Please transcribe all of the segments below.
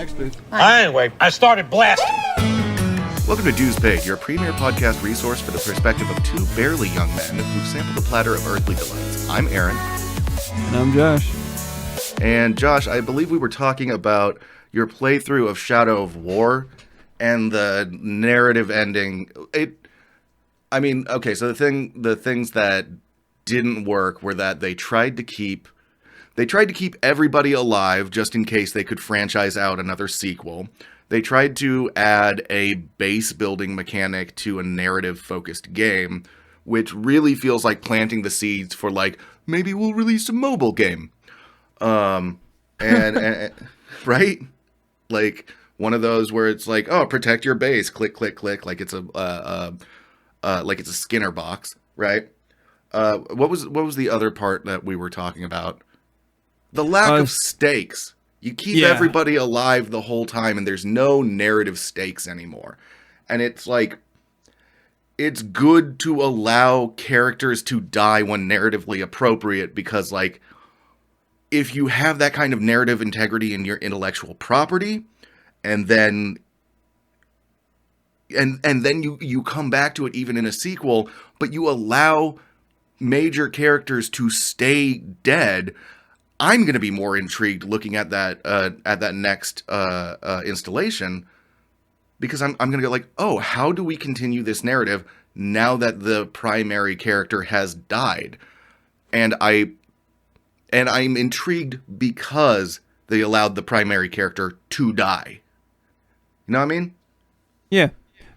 Next, please. Anyway, I started blasting. Welcome to Dues Paid, your premier podcast resource for the perspective of two barely young men who've sampled a platter of earthly delights. I'm Aaron. And I'm Josh. And Josh, I believe we were talking about your playthrough of Shadow of War and the narrative ending. So the things that didn't work were that they tried to keep everybody alive just in case they could franchise out another sequel. They tried to add a base building mechanic to a narrative focused game, which really feels like planting the seeds for like, maybe we'll release a mobile game. And right? Like one of those where it's like, oh, protect your base, click, click, click, like it's a Skinner box, right? What was the other part that we were talking about? The lack of stakes. You keep everybody alive the whole time, and there's no narrative stakes anymore. And it's like, it's good to allow characters to die when narratively appropriate, because like, if you have that kind of narrative integrity in your intellectual property, and then you come back to it even in a sequel, but you allow major characters to stay dead, I'm going to be more intrigued looking at that next installation, because I'm going to go like, oh, how do we continue this narrative now that the primary character has died? And I'm intrigued because they allowed the primary character to die. You know what I mean? Yeah.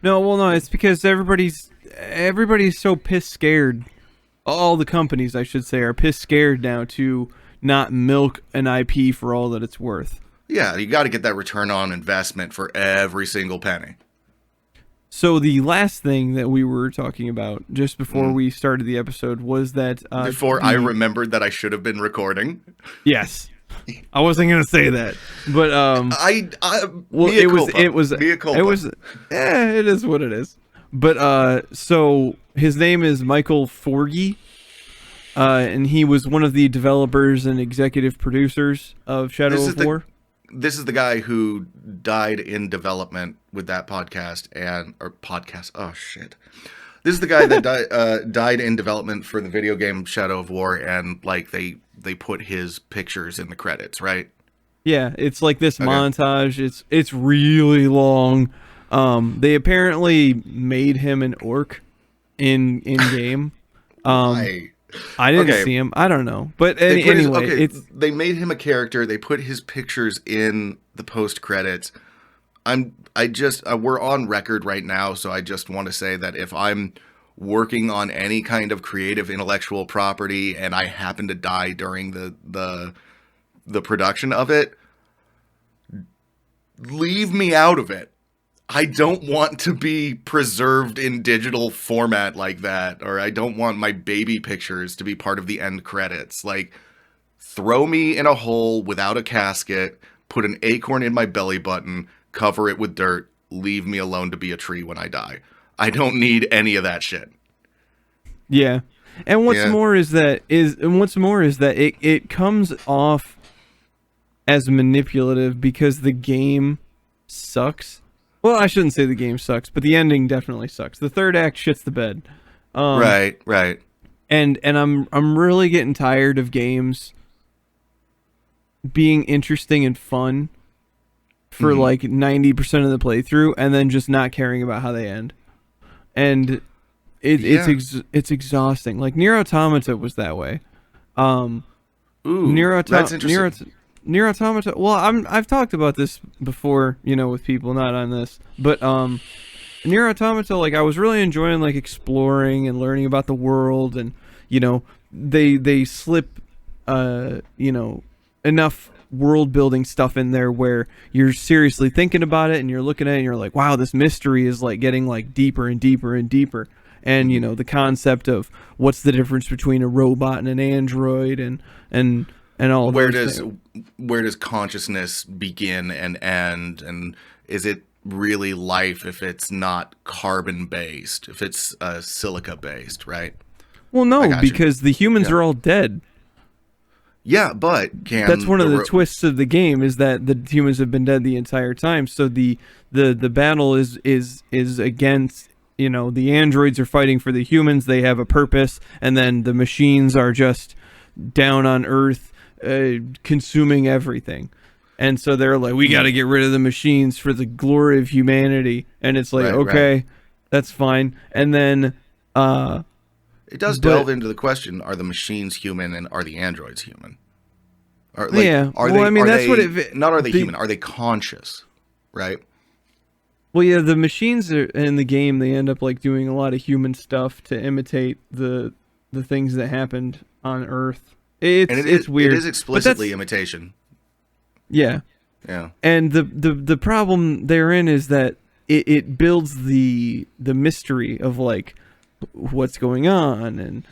No, it's because everybody's so piss scared. All the companies, I should say, are piss scared now to not milk an IP for all that it's worth. Yeah, you got to get that return on investment for every single penny. So the last thing that we were talking about just before we started the episode was that... I remembered that I should have been recording. Yes. I wasn't going to say that. But... it is what it is. But, so, his name is Michael Forgey. And he was one of the developers and executive producers of Shadow of War. This is the guy who died in development with that podcast Oh shit! This is the guy that died in development for the video game Shadow of War, and like they put his pictures in the credits, right? Yeah, it's like this montage. It's really long. They apparently made him an orc in game. I didn't see him. I don't know. But anyway, they made him a character. They put his pictures in the post credits. We're on record right now, so I just want to say that if I'm working on any kind of creative intellectual property and I happen to die during the production of it, leave me out of it. I don't want to be preserved in digital format like that, or I don't want my baby pictures to be part of the end credits. Like, throw me in a hole without a casket, put an acorn in my belly button, cover it with dirt, leave me alone to be a tree when I die. I don't need any of that shit. Yeah. And what's more is that it comes off as manipulative because the game sucks. Well, I shouldn't say the game sucks, but the ending definitely sucks. The third act shits the bed. Right. And I'm really getting tired of games being interesting and fun for like 90% of the playthrough, and then just not caring about how they end. And it's exhausting. Like Nier Automata was that way. That's interesting. Nier Automata. Well, I've talked about this before, with people, not on this, but Nier Automata, like I was really enjoying like exploring and learning about the world, and they slip enough world building stuff in there where you're seriously thinking about it and you're looking at it and you're like, wow, this mystery is like getting like deeper and deeper and deeper. And the concept of what's the difference between a robot and an android and all where does consciousness begin and end, and is it really life if it's not carbon based, if it's silica based, right? Well, no, because the humans are all dead. Yeah, but that's one of the twists of the game, is that the humans have been dead the entire time. So the battle is against, the androids are fighting for the humans. They have a purpose, and then the machines are just down on Earth, consuming everything. And so they're like, we got to get rid of the machines for the glory of humanity. And it's like, okay, that's fine. And then it does delve into the question: are the machines human, and are the androids human? Are they human? Are they conscious? Right. Well, yeah, the machines are in the game. They end up like doing a lot of human stuff to imitate the things that happened on Earth. It's weird. It is explicitly imitation. Yeah. Yeah. And the problem therein is that it builds the mystery of like what's going on, and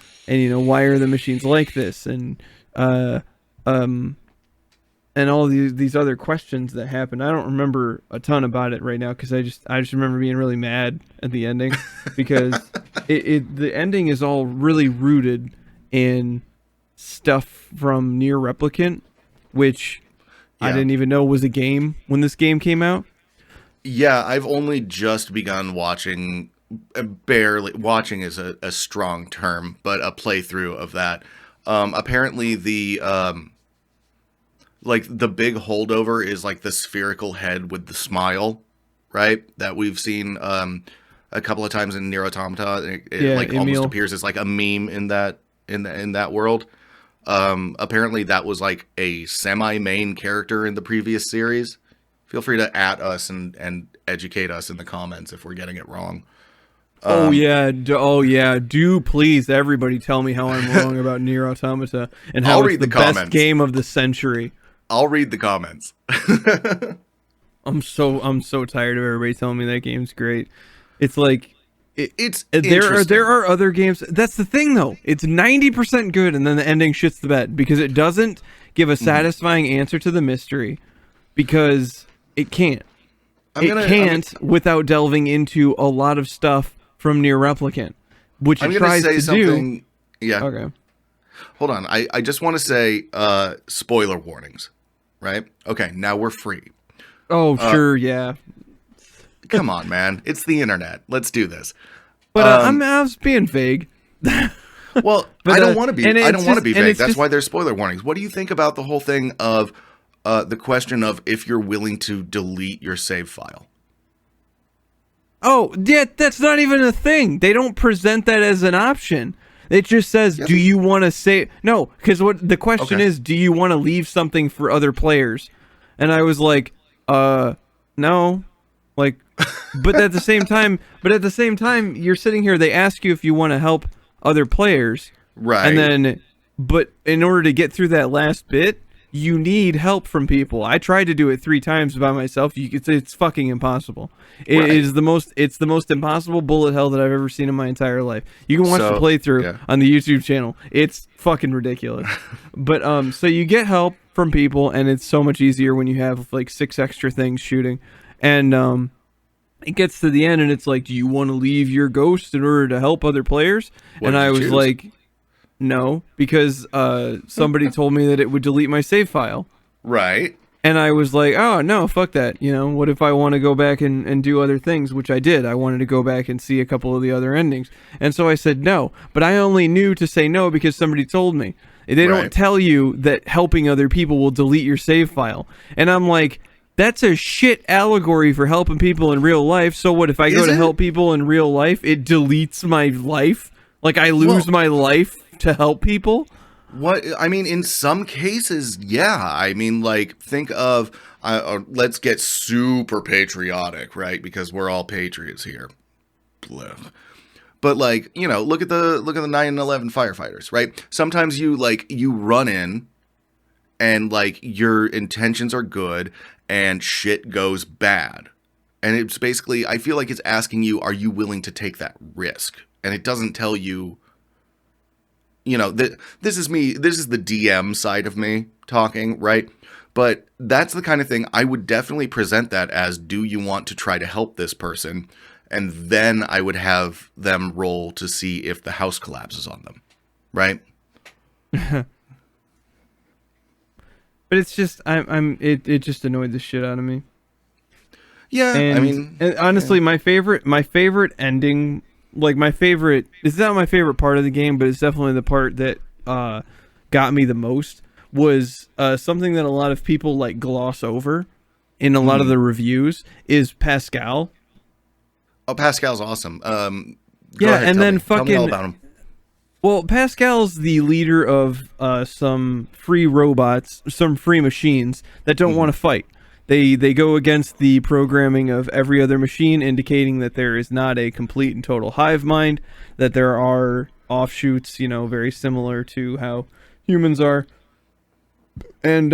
why are the machines like this, and all these other questions that happen. I don't remember a ton about it right now because I just remember being really mad at the ending because the ending is all really rooted in stuff from Near Replicant, which I didn't even know was a game when this game came out. Yeah, I've only just begun watching. Barely watching is a strong term, but a playthrough of that. Apparently the the big holdover is like the spherical head with the smile, right? That we've seen a couple of times in Nier Automata. It almost appears as like a meme in that world. Apparently that was like a semi-main character in the previous series. Feel free to @, us and educate us in the comments if we're getting it wrong. Do please everybody tell me how I'm wrong about Nier Automata and how it's the best game of the century. I'll read the comments. I'm so tired of everybody telling me that game's great. It's like there are other games. That's the thing though. It's 90% good, and then the ending shits the bed because it doesn't give a satisfying answer to the mystery, because it can't. Without delving into a lot of stuff from Near Replicant, which it tries to do. Yeah. Okay. Hold on. I just want to say spoiler warnings, right? Okay, now we're free. Oh, sure, yeah. Come on, man. It's the internet. Let's do this. But I was being vague. Well, I don't want to be. I don't want to be vague. That's why there's spoiler warnings. What do you think about the whole thing of the question of if you're willing to delete your save file? Oh, yeah, that's not even a thing. They don't present that as an option. It just says, do you want to save? No, because what the question is, do you want to leave something for other players? And I was like, no. Like, but at the same time, you're sitting here, they ask you if you want to help other players. Right. And then, but in order to get through that last bit, you need help from people. I tried to do it 3 times by myself. It's fucking impossible. It's the most impossible bullet hell that I've ever seen in my entire life. You can watch the playthrough on the YouTube channel. It's fucking ridiculous. But so you get help from people, and it's so much easier when you have like 6 extra things shooting. And it gets to the end, and it's like, do you want to leave your ghost in order to help other players? And I was like, no, because somebody told me that it would delete my save file. Right. And I was like, oh, no, fuck that. What if I want to go back and do other things, which I did. I wanted to go back and see a couple of the other endings. And so I said no. But I only knew to say no because somebody told me. They don't tell you that helping other people will delete your save file. And I'm like, that's a shit allegory for helping people in real life. So what if I go to help people in real life, it deletes my life? Like I lose my life to help people? What I mean, in some cases, yeah. I mean, like, think of let's get super patriotic, right? Because we're all patriots here. Blech. But like, look at the 9/11 firefighters, right? Sometimes you run in, and like your intentions are good, and shit goes bad, and it's basically, I feel like it's asking you, are you willing to take that risk? And it doesn't tell you. This is me. This is the DM side of me talking, right? But that's the kind of thing I would definitely present that as, do you want to try to help this person? And then I would have them roll to see if the house collapses on them, right? But it's just it just annoyed the shit out of me. Yeah, And, I mean, and honestly, my favorite ending, like it's not my favorite part of the game, but it's definitely the part that got me the most, was something that a lot of people like gloss over in a lot of the reviews, is Pascal. oh, Pascal's awesome. Go Yeah, ahead, and then tell me all fucking about him. well, Pascal's the leader of some free robots, some free machines that don't want to fight. They go against the programming of every other machine, indicating that there is not a complete and total hive mind, that there are offshoots, very similar to how humans are. And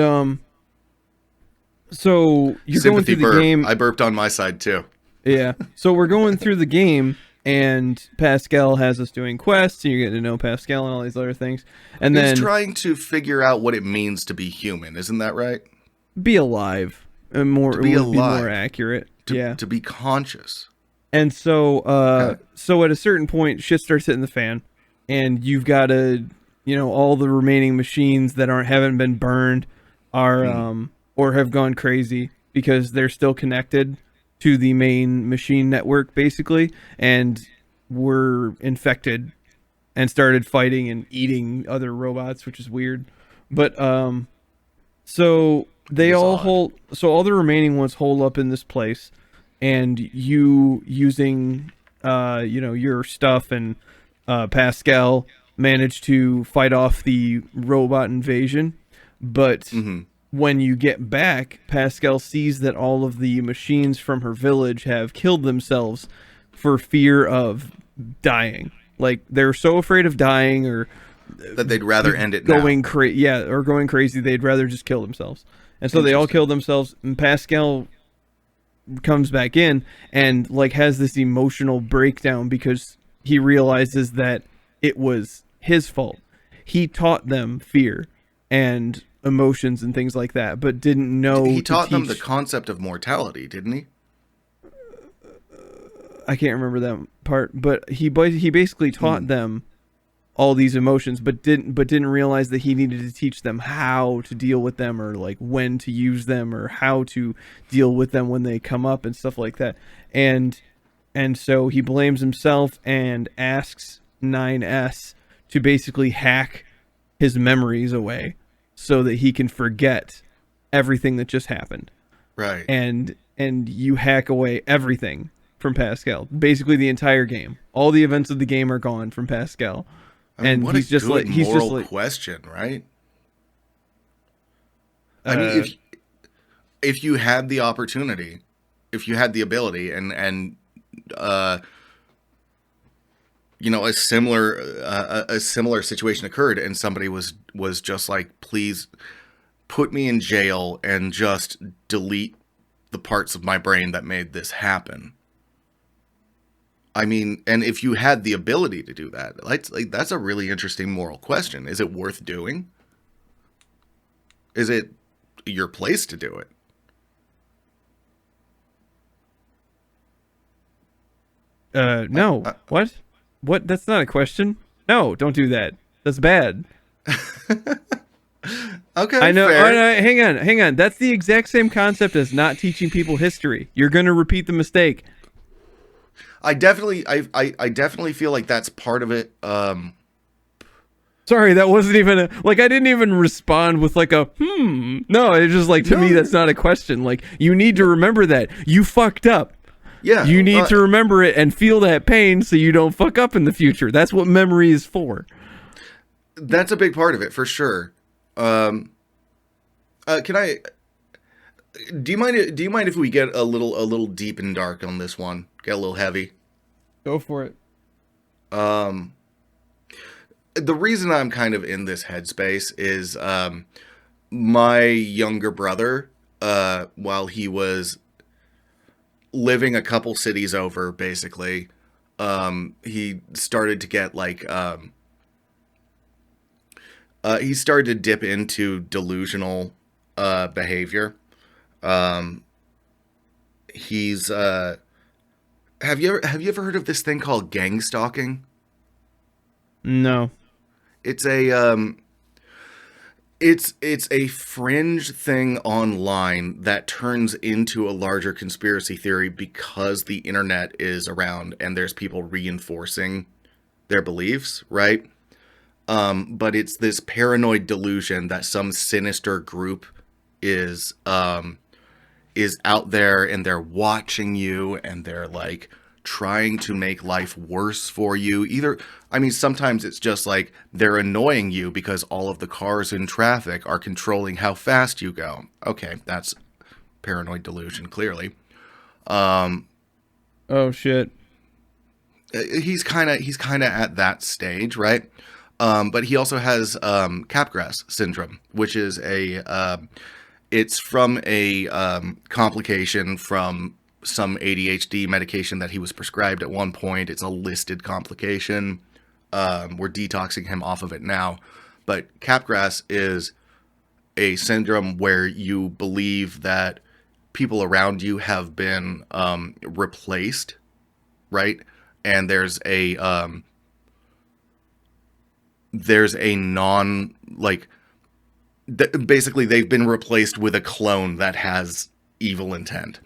so you're going Sympathy through the burp. game. I burped on my side too. Yeah. So we're going through the game, and Pascal has us doing quests, and you're getting to know Pascal and all these other things. And He's then trying to figure out what it means to be human, isn't that right? be alive. More, To be it would be alive. more accurate. Yeah. To be conscious. And so, Okay. so at a certain point, shit starts hitting the fan, and you've got to, all the remaining machines that haven't been burned are, or have gone crazy because they're still connected to the main machine network, basically, and were infected and started fighting and eating other robots, which is weird. But so they all hold. So all the remaining ones hold up in this place, and you using your stuff and Pascal managed to fight off the robot invasion. But when you get back, Pascal sees that all of the machines from her village have killed themselves for fear of dying. Like, they're so afraid of dying, or That they'd rather end it going now. or going crazy, they'd rather just kill themselves. And so they all kill themselves, and Pascal comes back in and like has this emotional breakdown because he realizes that it was his fault. He taught them fear and emotions and things like that, but didn't know He to taught them the teach. concept of mortality, didn't he? I can't remember that part, but he basically taught them all these emotions, but didn't realize that he needed to teach them how to deal with them, or like when to use them, or how to deal with them when they come up and stuff like that. And so he blames himself and asks 9S to basically hack his memories away so that he can forget everything that just happened. Right. And you hack away everything from Pascal. Basically the entire game. All the events of the game are gone from Pascal. I mean, And what he's a just good like moral question, right? I mean, if you had the opportunity, if you had the ability, and a similar situation occurred, and somebody was just like, please put me in jail and just delete the parts of my brain that made this happen. I mean, and if you had the ability to do that, that's a really interesting moral question. Is it worth doing? Is it your place to do it? No. What? That's not a question. No, don't do that. That's bad. Okay, I know. fair. Oh, no, hang on. That's the exact same concept as not teaching people history. You're going to repeat the mistake. I definitely feel like that's part of it. Sorry, that wasn't even I didn't even respond with like a No, it's just like, to me, that's not a question. Like, you need to remember that you fucked up. Yeah, You need to remember it and feel that pain so you don't fuck up in the future. That's what memory is for. That's a big part of it, for sure. Can I? Do you mind? Do you mind if we get a little deep and dark on this one? Get a little heavy. Go for it. The reason I'm kind of in this headspace is my younger brother, while he was living a couple cities over, basically, he started to get like he started to dip into delusional behavior. He's have you ever heard of this thing called gang stalking? No. It's a It's a fringe thing online that turns into a larger conspiracy theory because the internet is around and there's people reinforcing their beliefs, right? But it's this paranoid delusion that some sinister group is out there and they're watching you and they're like trying to make life worse for you. Sometimes it's just like they're annoying you because all of the cars in traffic are controlling how fast you go. Okay, that's paranoid delusion, clearly. Oh shit. He's kind of at that stage, right? But he also has Capgras syndrome, which is it's from a complication from some ADHD medication that he was prescribed at one point. It's a listed complication. We're detoxing him off of it now. But Capgras is a syndrome where you believe that people around you have been replaced, right? And there's a basically they've been replaced with a clone that has evil intent.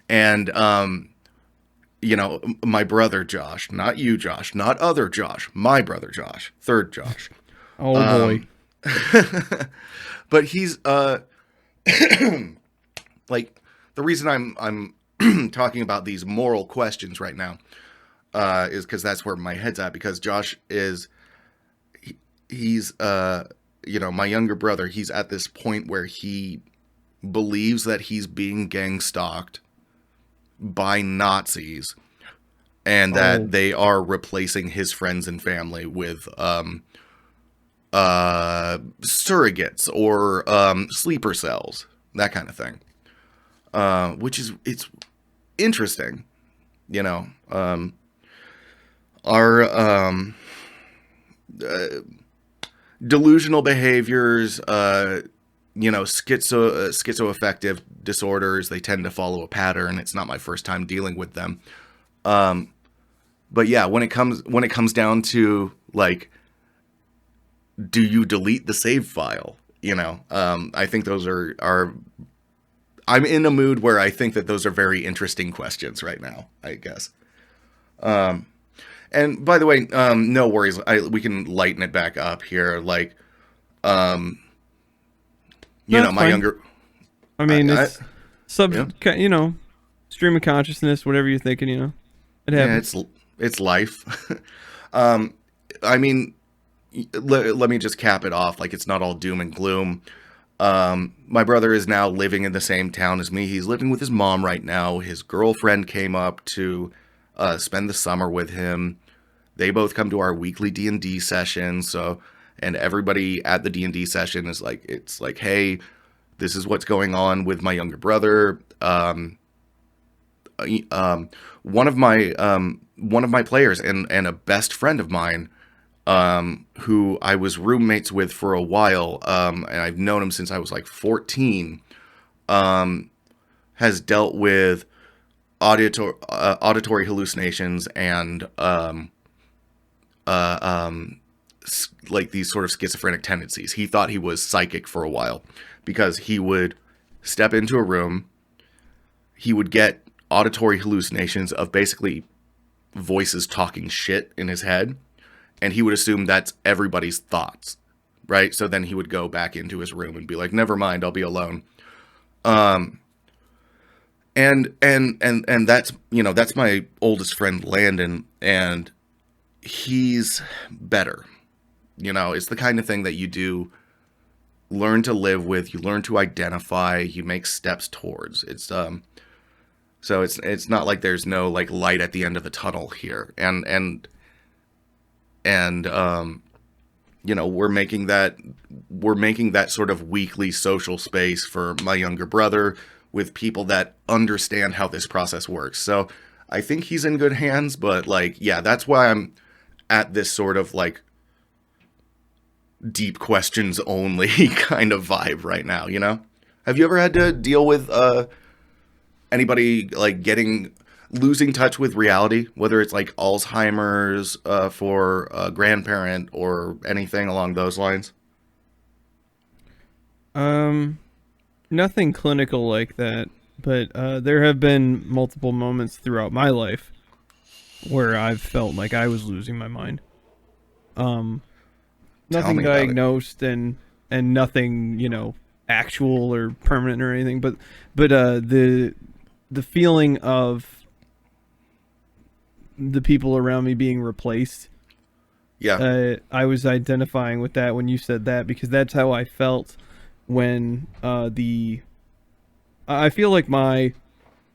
And my brother Josh, not you Josh, not other Josh, my brother Josh, third Josh. Oh boy. But he's like, the reason I'm talking about these moral questions right now is because that's where my head's at, because Josh he's my younger brother. He's at this point where he believes that he's being gang stalked by Nazis and that they are replacing his friends and family with surrogates or sleeper cells, that kind of thing. It's interesting, our delusional behaviors, schizoaffective disorders, they tend to follow a pattern. It's not my first time dealing with them. But yeah, when it comes down to like, do you delete the save file? I think those are I'm in a mood where I think that those are very interesting questions right now, I guess. And by the way, no worries. We can lighten it back up here. Like, my fine. younger. I mean, it's stream of consciousness, whatever you're thinking. It happens. Yeah, it's life. Let me just cap it off. Like, it's not all doom and gloom. My brother is now living in the same town as me. He's living with his mom right now. His girlfriend came up to spend the summer with him. They both come to our weekly D&D session. And everybody at the D&D session is like, it's like, hey, this is what's going on with my younger brother. One of my players and a best friend of mine, who I was roommates with for a while, and I've known him since I was like 14, has dealt with auditory hallucinations and like these sort of schizophrenic tendencies. He thought he was psychic for a while because he would step into a room, he would get auditory hallucinations of basically voices talking shit in his head, and he would assume that's everybody's thoughts, right? So then he would go back into his room and be like, never mind, I'll be alone. And that's, that's my oldest friend, Landon, and he's better. It's the kind of thing that you do learn to live with, you learn to identify, you make steps towards. It's so it's not like there's no like light at the end of the tunnel here. And we're making that sort of weekly social space for my younger brother with people that understand how this process works. So I think he's in good hands, but like, yeah, that's why I'm at this sort of like deep questions only kind of vibe right now, Have you ever had to deal with anybody like losing touch with reality, whether it's like Alzheimer's for a grandparent or anything along those lines? Nothing clinical like that, but there have been multiple moments throughout my life where I've felt like I was losing my mind. Tell Nothing me about it. diagnosed and nothing, actual or permanent or anything, but the feeling of the people around me being replaced. Yeah. I was identifying with that when you said that, because that's how I felt when I feel like my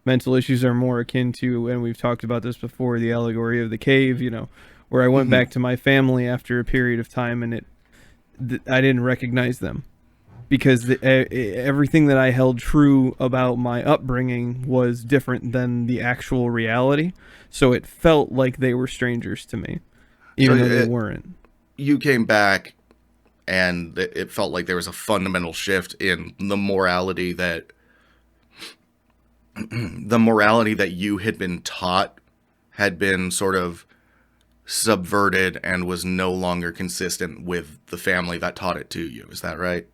mental issues are more akin to, and we've talked about this before, the allegory of the cave, where I went back to my family after a period of time, and I didn't recognize them because everything that I held true about my upbringing was different than the actual reality. So it felt like they were strangers to me, even though they weren't. You came back, and it felt like there was a fundamental shift in the morality that you had been taught had been sort of subverted and was no longer consistent with the family that taught it to you. Is that right?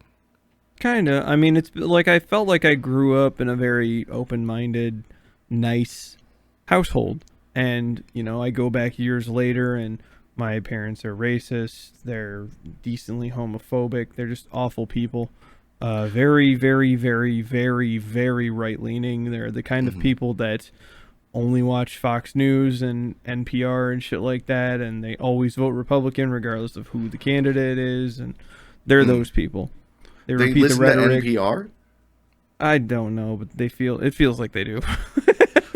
Kinda. I mean, it's like I felt like I grew up in a very open-minded, nice household. And, I go back years later and my parents are racist. They're decently homophobic. They're just awful people. Very, very, very, very, very right-leaning. They're the kind of people that only watch Fox News and NPR and shit like that, and they always vote Republican regardless of who the candidate is, and they're those people. They repeat listen the rhetoric. to NPR? I don't know, but it feels like they do.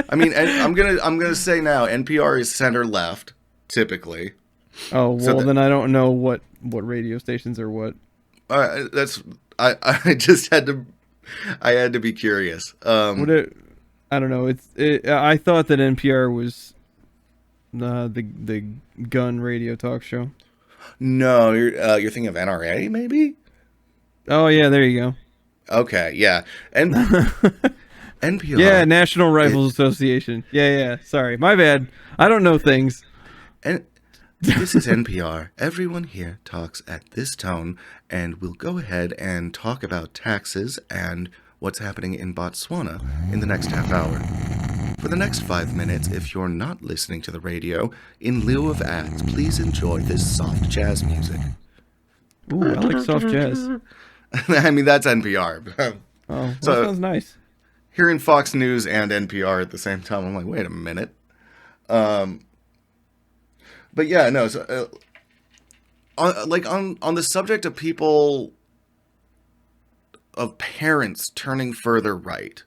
I mean, I'm gonna say now, NPR is center left, typically. Oh well, then I don't know what radio stations are what. I just had to be curious. I don't know. I thought that NPR was the gun radio talk show. No, you're thinking of NRA, maybe? Oh yeah, there you go. Okay, yeah, and NPR. Yeah, National Rifles Association. Yeah. Sorry, my bad. I don't know things. And this is NPR. Everyone here talks at this tone, and we'll go ahead and talk about taxes and what's happening in Botswana in the next half hour. For the next 5 minutes, if you're not listening to the radio, in lieu of ads, please enjoy this soft jazz music. Ooh, I like soft jazz. I mean, that's NPR. Oh, that So- sounds nice. Hearing Fox News and NPR at the same time, I'm like, wait a minute. But yeah, no. So, on the subject of people, of parents turning further right,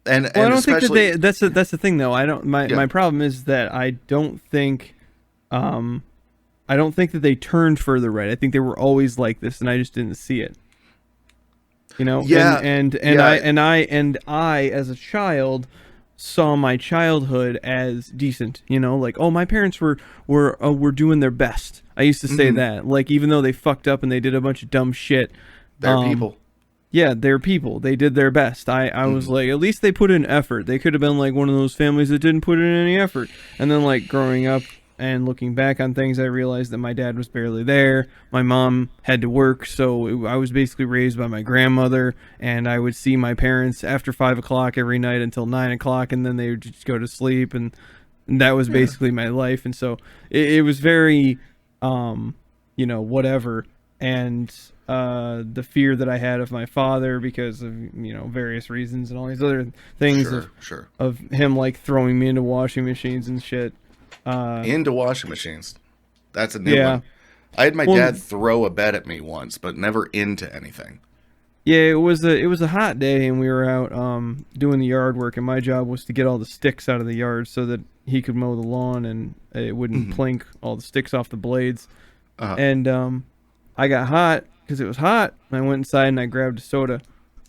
and Well, I don't especially, think that that's the thing though. I don't. My problem is that I don't think that they turned further right. I think they were always like this, and I just didn't see it. Yeah, and I as a child saw my childhood as decent. Like, oh, my parents were doing their best. I used to say that, like, even though they fucked up and they did a bunch of dumb shit, they're people. Yeah, they're people. They did their best. I was like, at least they put in effort. They could have been like one of those families that didn't put in any effort. And then, like, growing up and looking back on things, I realized that my dad was barely there. My mom had to work, so I was basically raised by my grandmother, and I would see my parents after 5 o'clock every night until 9 o'clock, and then they would just go to sleep, and that was basically my life. And so it was very, whatever. And the fear that I had of my father because of, various reasons and all these other things Sure. of him, like, throwing me into washing machines and shit. Into washing machines. That's a new one. I had my dad throw a bed at me once, but never into anything. Yeah, it was a hot day, and we were out doing the yard work, and my job was to get all the sticks out of the yard so that he could mow the lawn and it wouldn't plink all the sticks off the blades. And I got hot because it was hot. And I went inside and I grabbed a soda,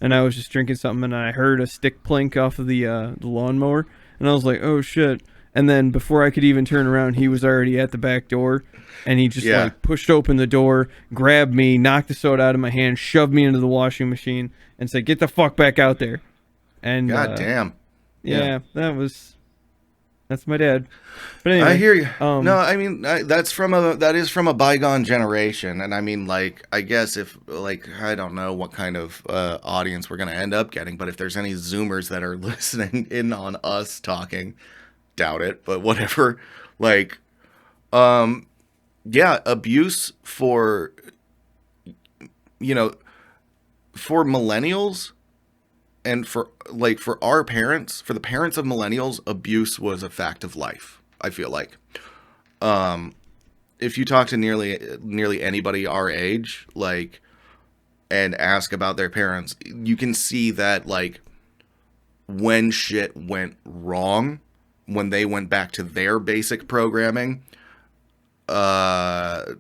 and I was just drinking something, and I heard a stick plink off of the lawnmower, and I was like, oh shit. And then before I could even turn around, he was already at the back door, and he just like pushed open the door, grabbed me, knocked the soda out of my hand, shoved me into the washing machine, and said, "Get the fuck back out there." And God damn. Yeah, that was That's my dad. But anyway, I hear you. No, I mean that is from a bygone generation, and I mean, like, I guess if, like, I don't know what kind of audience we're gonna end up getting, but if there's any Zoomers that are listening in on us talking, doubt it, but whatever. Like, yeah, abuse for, you know, for millennials. And for our parents, for the parents of millennials, abuse was a fact of life, I feel like. If you talk to nearly anybody our age, like, and ask about their parents, you can see that, like, when shit went wrong, when they went back to their basic programming, the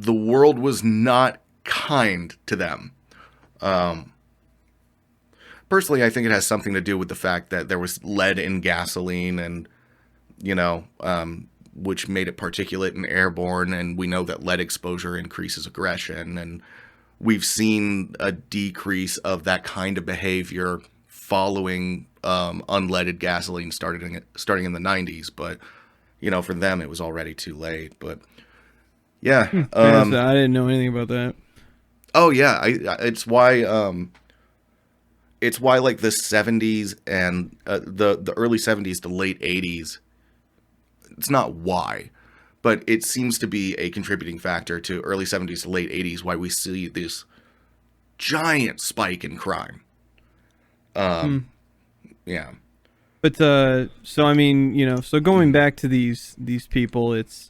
world was not kind to them. Personally, I think it has something to do with the fact that there was lead in gasoline and, which made it particulate and airborne. And we know that lead exposure increases aggression. And we've seen a decrease of that kind of behavior following unleaded gasoline starting in the 90s. But, for them, it was already too late. But, yeah. I didn't know anything about that. Oh, yeah. It's why... It's why, like, the 70s and the early 70s to late 80s, it's not why, but it seems to be a contributing factor to early 70s to late 80s why we see this giant spike in crime. Yeah. But, so, I mean, so going back to these people, it's,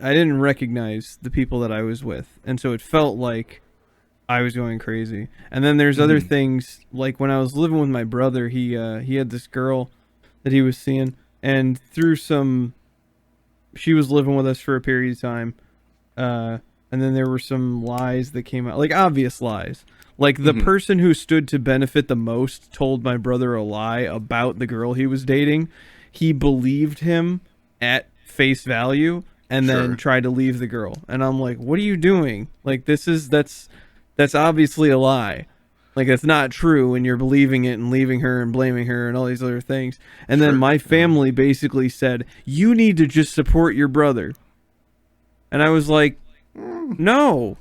I didn't recognize the people that I was with, and so it felt like I was going crazy. And then there's other things, like when I was living with my brother, he had this girl that he was seeing, and she was living with us for a period of time, and then there were some lies that came out, like obvious lies. Like the person who stood to benefit the most told my brother a lie about the girl he was dating. He believed him at face value, and then tried to leave the girl. And I'm like, what are you doing? Like, that's obviously a lie. Like, it's not true, and you're believing it and leaving her and blaming her and all these other things. And then my family basically said, you need to just support your brother. And I was like, no.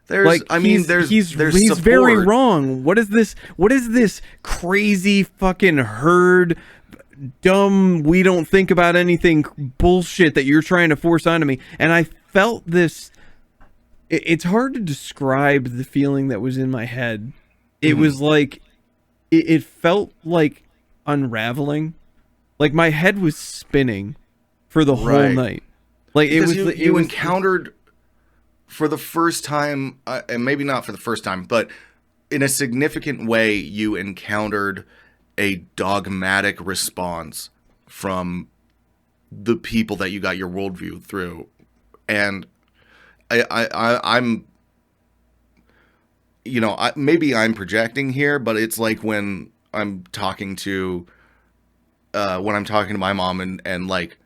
He's very wrong. What is this crazy fucking herd dumb, we don't think about anything bullshit that you're trying to force onto me? And I felt this. It's hard to describe the feeling that was in my head. It was like, it felt like unraveling. Like my head was spinning for the whole night. Like because you encountered for the first time, and maybe not for the first time, but in a significant way, you encountered a dogmatic response from the people that you got your worldview through. And I'm, maybe I'm projecting here, but it's like when I'm talking to my mom and like,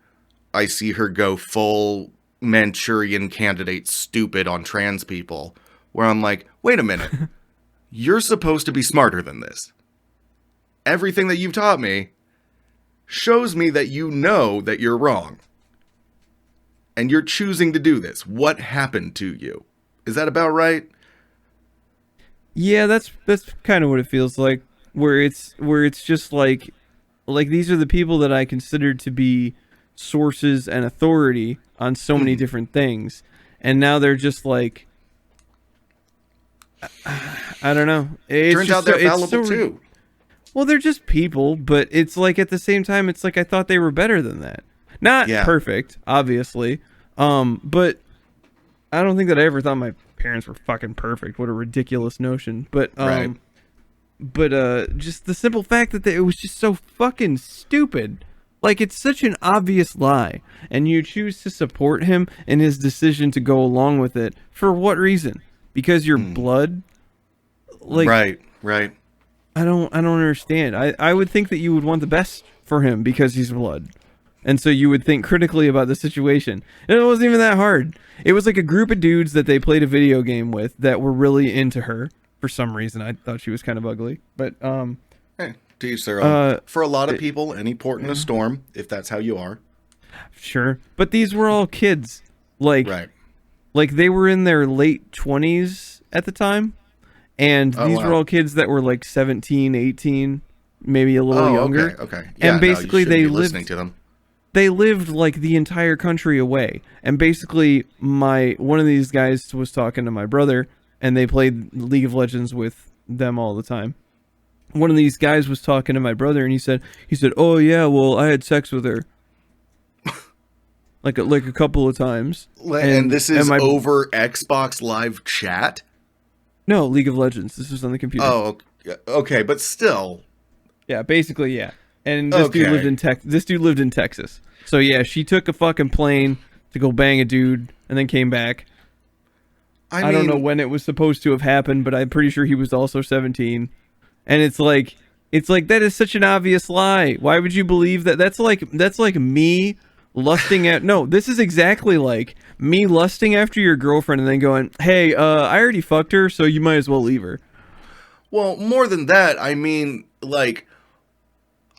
I see her go full Manchurian Candidate stupid on trans people, where I'm like, wait a minute, you're supposed to be smarter than this. Everything that you've taught me shows me that you know that you're wrong. And you're choosing to do this. What happened to you? Is that about right? Yeah, that's kind of what it feels like. Where it's just like these are the people that I considered to be sources and authority on so many different things, and now they're just like, I don't know. Turns out they're fallible too. Well, they're just people, but it's like at the same time, it's like I thought they were better than that. Not perfect, obviously, but I don't think that I ever thought my parents were fucking perfect. What a ridiculous notion. But just the simple fact that it was just so fucking stupid. Like, it's such an obvious lie, and you choose to support him in his decision to go along with it. For what reason? Because you're blood? Like, right. I don't understand. I would think that you would want the best for him because he's blood. And so you would think critically about the situation. And it wasn't even that hard. It was like a group of dudes that they played a video game with that were really into her for some reason. I thought she was kind of ugly. But Hey, to each their own. For a lot of people, any port in a storm, if that's how you are. Sure. But these were all kids. Like, Right. like they were in their late 20s at the time. And these were all kids that were like 17, 18, maybe a little younger. Okay. Yeah, and basically no, you they be listening lived to them. they lived like the entire country away. And basically one of these guys was talking to my brother, and they played League of Legends with them all the time. One of these guys was talking to my brother, and he said, "Oh yeah, well, I had sex with her." like a couple of times. And this is over Xbox Live chat? No, League of Legends. This was on the computer. Oh, okay, but still. Yeah, basically, yeah. And this dude lived in Texas. So yeah, she took a fucking plane to go bang a dude and then came back. I don't know when it was supposed to have happened, but I'm pretty sure he was also 17. And it's like that is such an obvious lie. Why would you believe that? That's like me lusting at this is exactly like me lusting after your girlfriend and then going, "Hey, I already fucked her, so you might as well leave her." Well, more than that, I mean, like,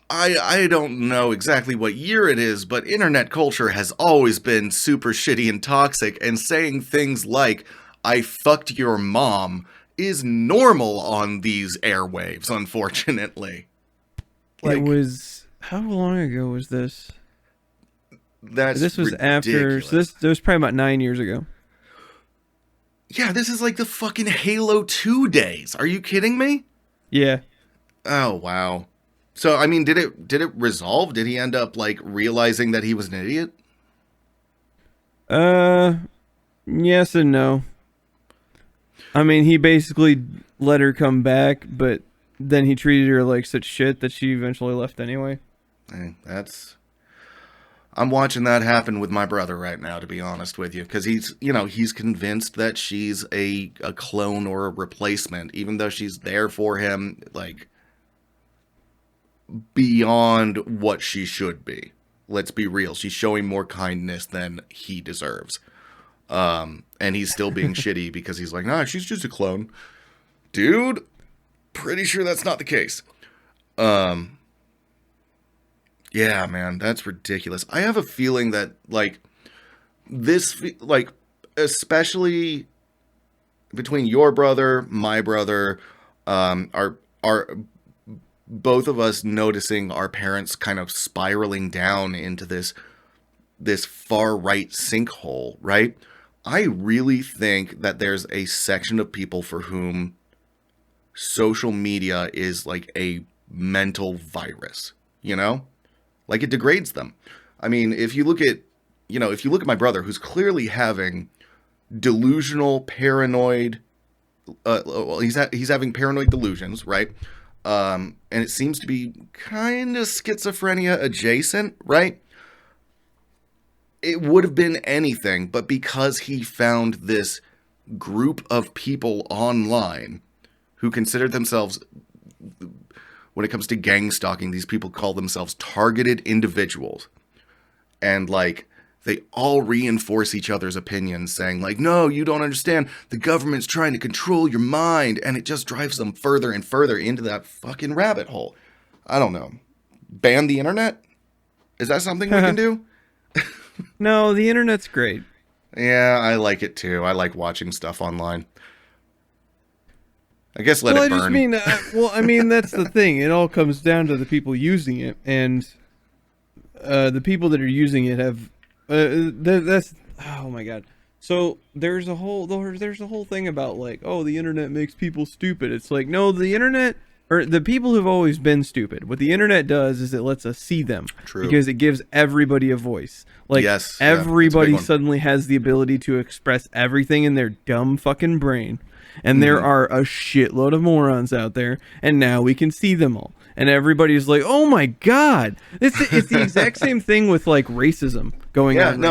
I don't know exactly what year it is, but internet culture has always been super shitty and toxic, and saying things like, "I fucked your mom," is normal on these airwaves, unfortunately. Like, it was, how long ago was this? This was ridiculous. After, so this was probably about 9 years ago. Yeah, this is like the fucking Halo 2 days. Are you kidding me? Yeah. Oh, wow. So, I mean, did it resolve? Did he end up, like, realizing that he was an idiot? Yes and no. I mean, he basically let her come back, but then he treated her like such shit that she eventually left anyway. Hey, I'm watching that happen with my brother right now, to be honest with you, because he's convinced that she's a clone or a replacement, even though she's there for him, like, beyond what she should be. Let's be real. She's showing more kindness than he deserves. And he's still being shitty because he's like, "Nah, she's just a clone." Dude, pretty sure that's not the case. Yeah, man, that's ridiculous. I have a feeling that, like, this, like, especially between your brother, my brother, our both of us noticing our parents kind of spiraling down into this far right sinkhole, right? I really think that there's a section of people for whom social media is like a mental virus, you know? Like, it degrades them. I mean, if you look at my brother, who's clearly having delusional, paranoid, he's having paranoid delusions, right? And it seems to be kind of schizophrenia adjacent, right? It would have been anything, but because he found this group of people online who considered themselves, when it comes to gang stalking, these people call themselves targeted individuals. And, like, they all reinforce each other's opinions, saying, like, "No, you don't understand. The government's trying to control your mind." And it just drives them further and further into that fucking rabbit hole. I don't know. Ban the internet? Is that something we can do? No, the internet's great. Yeah, I like it too. I like watching stuff online. I guess let it burn. I mean, that's the thing. It all comes down to the people using it, and the people that are using it have. That's oh my god. So there's a whole thing about, like, oh, the internet makes people stupid. It's like, no, the internet, or the people have always been stupid. What the internet does is it lets us see them. True. Because it gives everybody a voice. Like, yes, everybody suddenly has the ability to express everything in their dumb fucking brain. And there are a shitload of morons out there, and now we can see them all. And everybody's like, "Oh my god!" It's the exact same thing with, like, racism going on.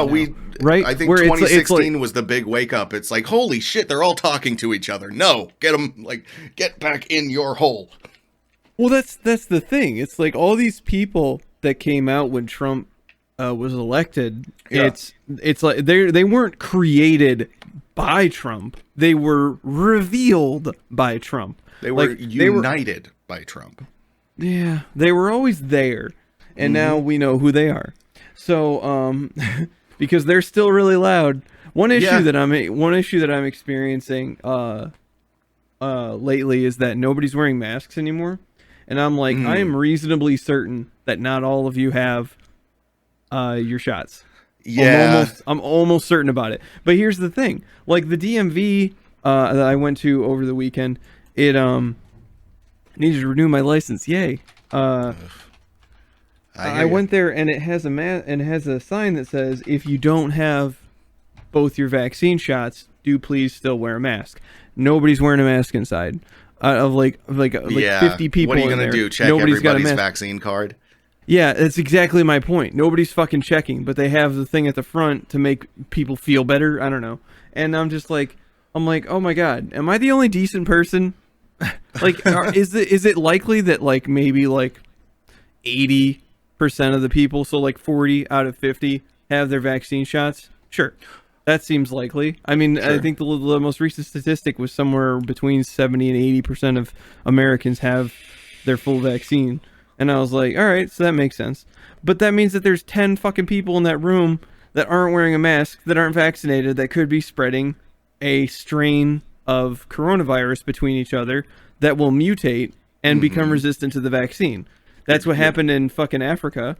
Right? I think 2016 was the big wake up. It's like, holy shit, they're all talking to each other. No, get them, like, get back in your hole. Well, that's the thing. It's like all these people that came out when Trump was elected. Yeah. It's like they weren't created by Trump. They were revealed by Trump. They were united by Trump. Yeah, they were always there, and now we know who they are. So, because they're still really loud. One issue that I'm experiencing lately is that nobody's wearing masks anymore, and I'm like, I am reasonably certain that not all of you have your shots. Yeah, I'm almost certain about it. But here's the thing: like the DMV that I went to over the weekend, it needed to renew my license. Yay! I went there and it has a sign that says, if you don't have both your vaccine shots, do please still wear a mask. Nobody's wearing a mask inside. Of like 50 people. What are you gonna do? Check Nobody's got a everybody's mask. vaccine card? Yeah, that's exactly my point. Nobody's fucking checking, but they have the thing at the front to make people feel better. I don't know. And I'm like, oh my god, am I the only decent person? Like, is it likely that like maybe like 80% of the people, so like 40 out of 50, have their vaccine shots? Sure, that seems likely. I mean, Sure. I think the most recent statistic was somewhere between 70 and 80% of Americans have their full vaccine. And I was like, all right, so that makes sense. But that means that there's 10 fucking people in that room that aren't wearing a mask, that aren't vaccinated, that could be spreading a strain of coronavirus between each other that will mutate and become resistant to the vaccine. That's what happened in fucking Africa.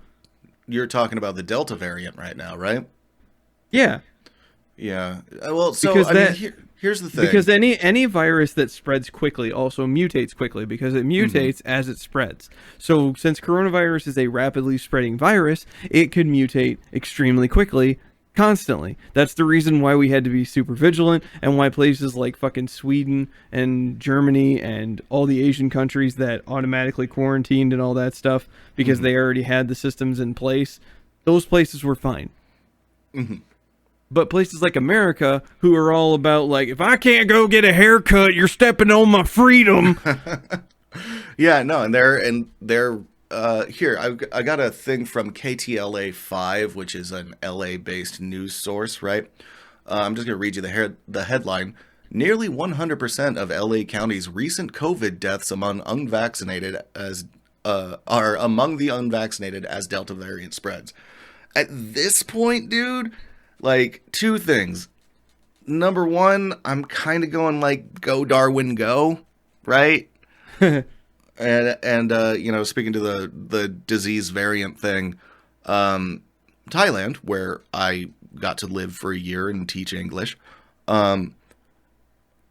You're talking about the Delta variant right now, right? Yeah. Yeah. Well, so Because here's the thing. Because any virus that spreads quickly also mutates quickly, because it mutates as it spreads. So since coronavirus is a rapidly spreading virus, it could mutate extremely quickly, constantly. That's the reason why we had to be super vigilant, and why places like fucking Sweden and Germany and all the Asian countries that automatically quarantined and all that stuff, because they already had the systems in place, those places were fine. But places like America, who are all about like, if I can't go get a haircut, you're stepping on my freedom. Yeah, no, and they're here. I got a thing from KTLA5, which is an LA-based news source, right? I'm just gonna read you the headline. Nearly 100% of LA County's recent COVID deaths among unvaccinated are among the unvaccinated as Delta variant spreads. At this point, dude, like, two things. Number one, I'm kind of going like, go Darwin, go, right? and you know, speaking to the disease variant thing, Thailand, where I got to live for a year and teach English, they're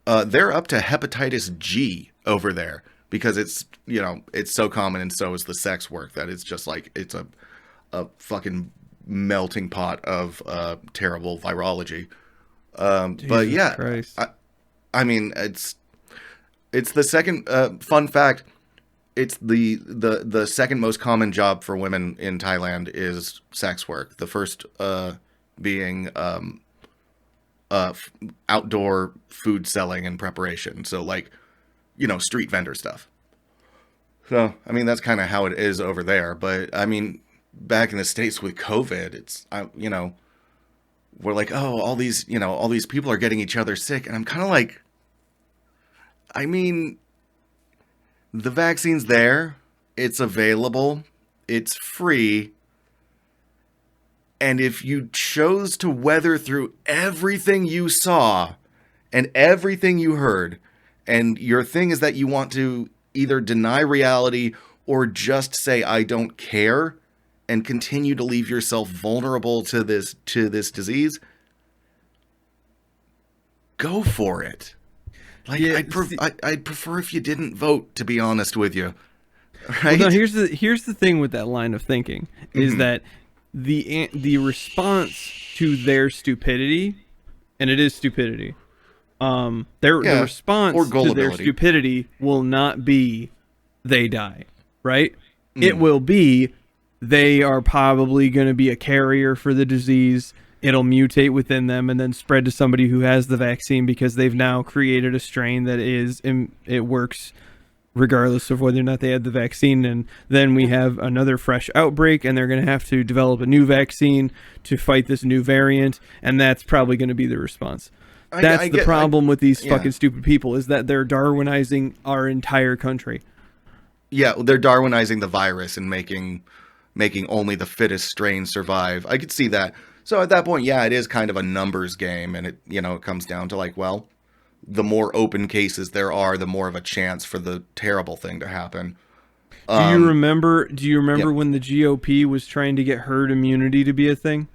up to hepatitis G over there, because it's, you know, it's so common, and so is the sex work, that it's just like, it's a fucking melting pot of terrible virology. But yeah, I mean, it's the second fun fact. It's the second most common job for women in Thailand is sex work. The first being outdoor food selling and preparation. So like, you know, street vendor stuff. So I mean, that's kind of how it is over there. But I mean, back in the States with COVID, it's, you know, we're like, oh, all these people are getting each other sick. And I'm kind of like, I mean, the vaccine's there, it's available, it's free. And if you chose to weather through everything you saw and everything you heard, and your thing is that you want to either deny reality or just say, I don't care, and continue to leave yourself vulnerable to this disease, go for it. Like, yeah, I'd prefer if you didn't vote, to be honest with you. Right? Well, no, here's the thing with that line of thinking is that the response to their stupidity, and it is stupidity, the response to their stupidity will not be they die, right? It will be, they are probably going to be a carrier for the disease. It'll mutate within them and then spread to somebody who has the vaccine, because they've now created a strain that it works regardless of whether or not they had the vaccine. And then we have another fresh outbreak, and they're going to have to develop a new vaccine to fight this new variant. And that's probably going to be the response. That's the problem with these fucking stupid people, is that they're Darwinizing our entire country. Yeah, they're Darwinizing the virus and making only the fittest strains survive. I could see that. So at that point, yeah, it is kind of a numbers game, and it comes down to like, well, the more open cases there are, the more of a chance for the terrible thing to happen. Do you remember? Yeah. When the GOP was trying to get herd immunity to be a thing?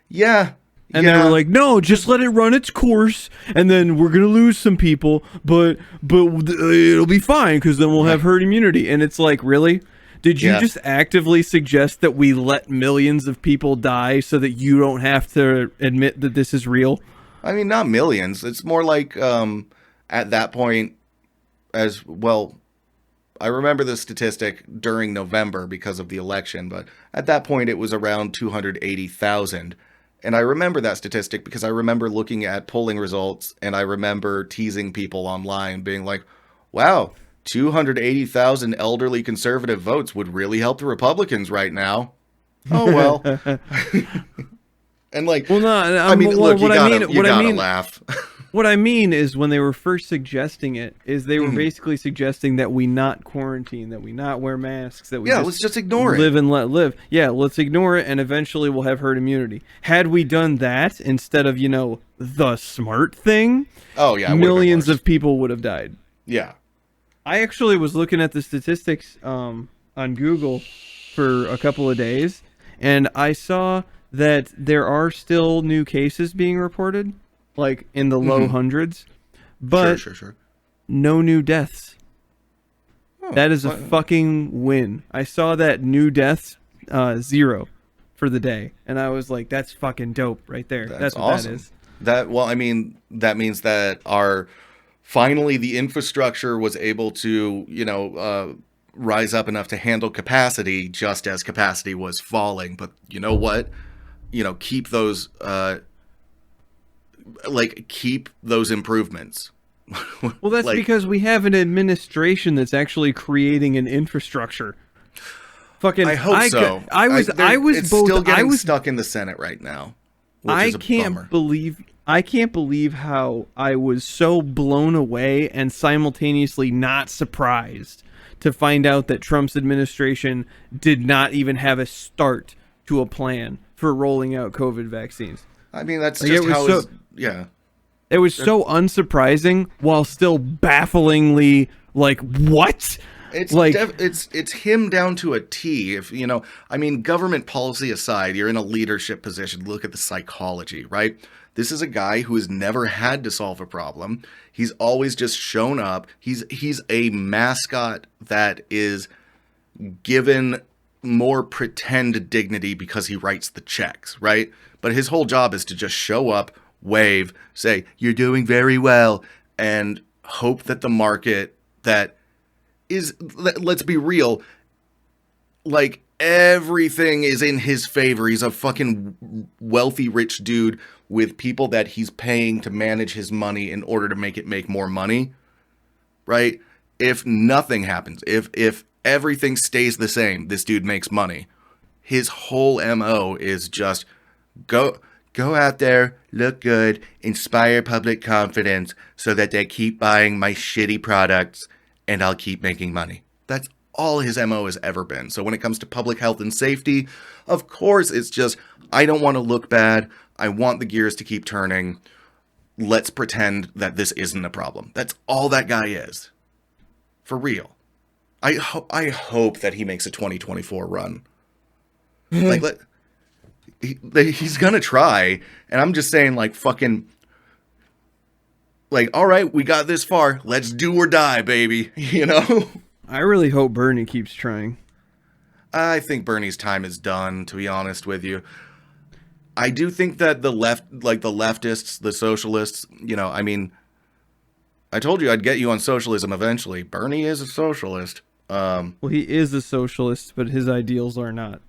Yeah. And they were like, "No, just let it run its course, and then we're gonna lose some people, but it'll be fine because then we'll have herd immunity." And it's like, really? Did you just actively suggest that we let millions of people die so that you don't have to admit that this is real? I mean, not millions. It's more like at that point, as well. I remember the statistic during November because of the election, but at that point it was around 280,000. And I remember that statistic because I remember looking at polling results and I remember teasing people online being like, wow, 280,000 elderly conservative votes would really help the Republicans right now. Oh, well. And like, well, no, I mean, look, you gotta laugh. What I mean is when they were first suggesting it, is they were basically suggesting that we not quarantine, that we not wear masks, that we let's just ignore it. Live and let live. Yeah, let's ignore it, and eventually we'll have herd immunity. Had we done that instead of, the smart thing, millions of people would have died. Yeah. I actually was looking at the statistics on Google for a couple of days, and I saw that there are still new cases being reported, like in the low hundreds, but sure. No new deaths. Oh, that is a fucking win. I saw that new deaths 0 for the day, and I was like, that's fucking dope right there. That's what awesome. That is. I mean, that means that finally the infrastructure was able to, rise up enough to handle capacity just as capacity was falling. But you know what? Keep those keep those improvements. Well, that's because we have an administration that's actually creating an infrastructure. Fucking, I hope so. It's still getting stuck in the Senate right now. I can't believe how I was so blown away and simultaneously not surprised to find out that Trump's administration did not even have a start to a plan for rolling out COVID vaccines. I mean, that's just how yeah. It was so unsurprising while still bafflingly like, what? It's it's him down to a T. If I mean, government policy aside, you're in a leadership position. Look at the psychology, right? This is a guy who has never had to solve a problem. He's always just shown up. He's a mascot that is given more pretend dignity because he writes the checks, right? But his whole job is to just show up, wave, say, you're doing very well, and hope that the market that is, let's be real, like everything is in his favor. He's a fucking wealthy, rich dude with people that he's paying to manage his money in order to make more money, right? If nothing happens, if everything stays the same, this dude makes money. His whole MO is just go out there, look good, inspire public confidence so that they keep buying my shitty products and I'll keep making money. That's all his MO has ever been. So when it comes to public health and safety, of course, it's just, I don't want to look bad. I want the gears to keep turning. Let's pretend that this isn't a problem. That's all that guy is. For real. I hope that he makes a 2024 run. He's gonna try, and I'm just saying, fucking, all right, we got this far. Let's do or die, baby. I really hope Bernie keeps trying. I think Bernie's time is done, to be honest with you. I do think that the left, the leftists, the socialists, I mean, I told you I'd get you on socialism eventually. Bernie is a socialist. Well, he is a socialist, but his ideals are not.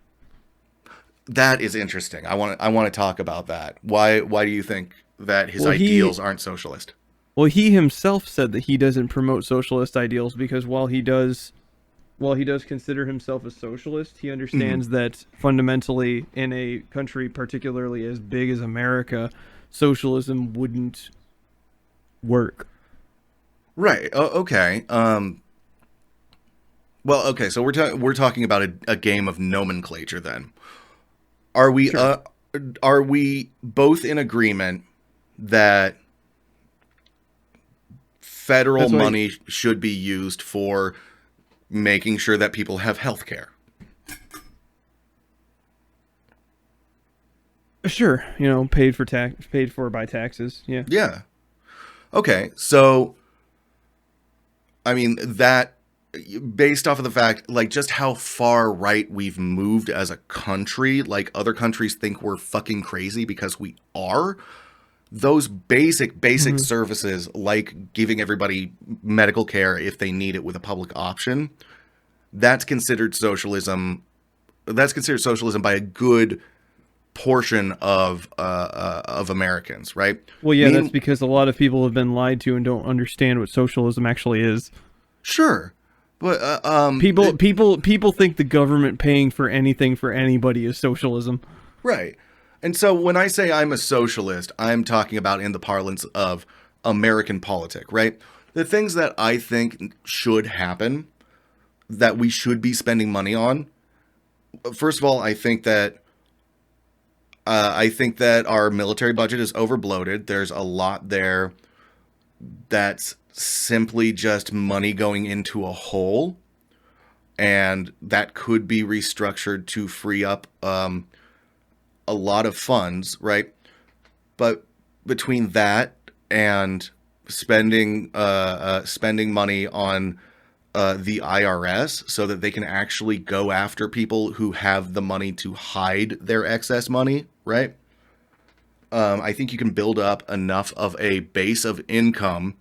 That is interesting. I want to talk about that. Why do you think that his ideals aren't socialist? Well, he himself said that he doesn't promote socialist ideals because while he does consider himself a socialist, he understands that fundamentally in a country particularly as big as America, socialism wouldn't work. Right. Okay. Well, okay, so we're talking about a game of nomenclature then. Are we Sure. are we both in agreement that federal That's why. money should be used for making sure that people have health care? Sure, paid for by taxes. Yeah. Yeah. Okay, so I mean that based off of the fact like just how far right we've moved as a country, like other countries think we're fucking crazy because we are. Those basic Hmm. services like giving everybody medical care if they need it with a public option, that's considered socialism. That's considered socialism by a good portion of Americans, right? Well, yeah, that's Mean, because a lot of people have been lied to and don't understand what socialism actually is. sure, but People think the government paying for anything for anybody is socialism. right. And so when I say I'm a socialist, I'm talking about in the parlance of American politic, right? The things that I think should happen, that we should be spending money on. First of all, I think that our military budget is overbloated. There's a lot there that's simply just money going into a hole, and that could be restructured to free up a lot of funds, right? But between that and spending money on the IRS so that they can actually go after people who have the money to hide their excess money, right? I think you can build up enough of a base of income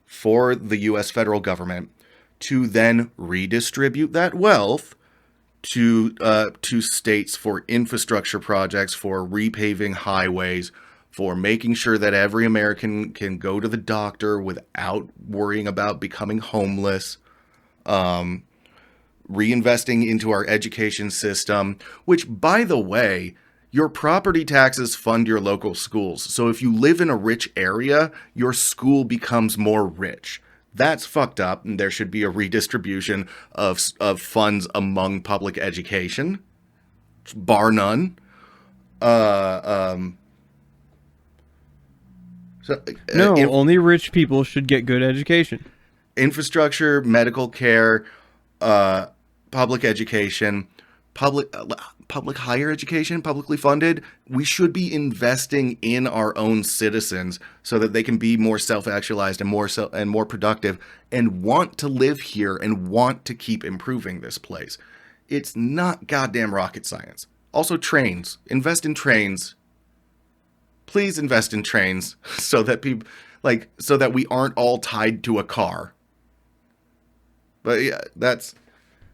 for the U.S. federal government to then redistribute that wealth to states for infrastructure projects, for repaving highways, for making sure that every American can go to the doctor without worrying about becoming homeless, reinvesting into our education system, which, by the way, your property taxes fund your local schools. So if you live in a rich area, your school becomes more rich. That's fucked up, and there should be a redistribution of funds among public education, bar none. Uh, um, so, No, inf- only rich people should get good education. infrastructure, medical care, uh, public education, public higher education, publicly funded. We should be investing in our own citizens so that they can be more self-actualized and more productive and want to live here and want to keep improving this place. It's not goddamn rocket science. Also, trains. Invest in trains. Please invest in trains so that people so that we aren't all tied to a car. But yeah,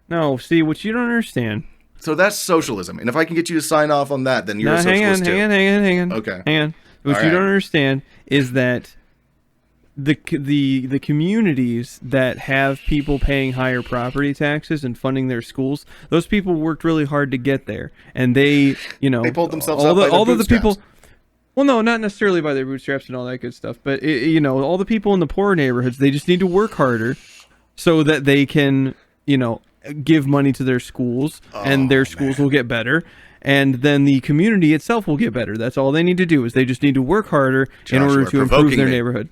No, see, what you don't understand. that's socialism. And if I can get you to sign off on that, then you're No, a socialist too. hang on. Okay. Hang on. What All you right. don't understand is that the communities that have people paying higher property taxes and funding their schools, those people worked really hard to get there, and They pulled themselves up by their all of the people. bootstraps. Well, no, not necessarily by their bootstraps and all that good stuff, but all the people in the poor neighborhoods, they just need to work harder so that they can, give money to their schools, and their schools will get better, and then the community itself will get better. That's all they need to do, is they just need to work harder Josh, in order you are to improve provoking their me. neighborhood.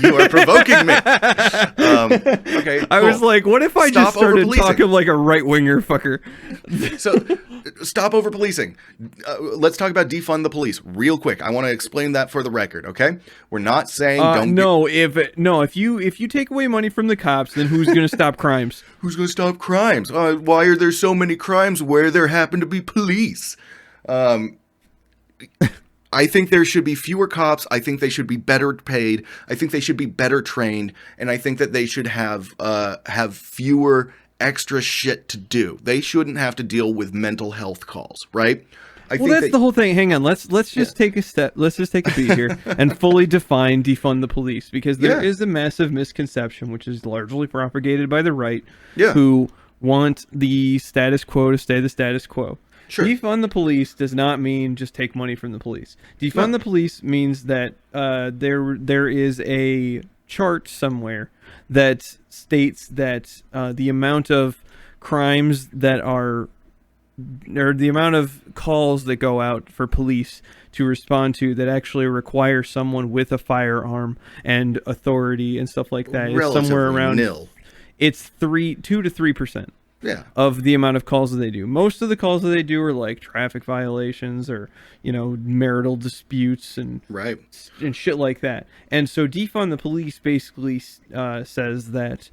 You are provoking me. Okay. I cool. was like, what if I Stop just started over-policing. talking like a right winger fucker? So, stop over policing. Let's talk about defund the police real quick. I want to explain that for the record. Okay, we're not saying don't. If you take away money from the cops, then who's gonna stop crimes? Who's going to stop crimes? Why are there so many crimes where there happen to be police? I think there should be fewer cops. I think they should be better paid. I think they should be better trained, and I think that they should have fewer extra shit to do. They shouldn't have to deal with mental health calls, right? Well, that's the whole thing. Hang on. Let's just take a step. Let's just take a beat here and fully define defund the police, because there is a massive misconception, which is largely propagated by the right, who want the status quo to stay the status quo. Sure. Defund the police does not mean just take money from the police. Defund the police means that there is a chart somewhere that states that the amount of crimes that are, or the amount of calls that go out for police to respond to that actually require someone with a firearm and authority and stuff like that is somewhere around nil. It's 2 to 3%. Yeah. Of the amount of calls that they do. Most of the calls that they do are like traffic violations or, marital disputes and shit like that. And so defund the police basically says that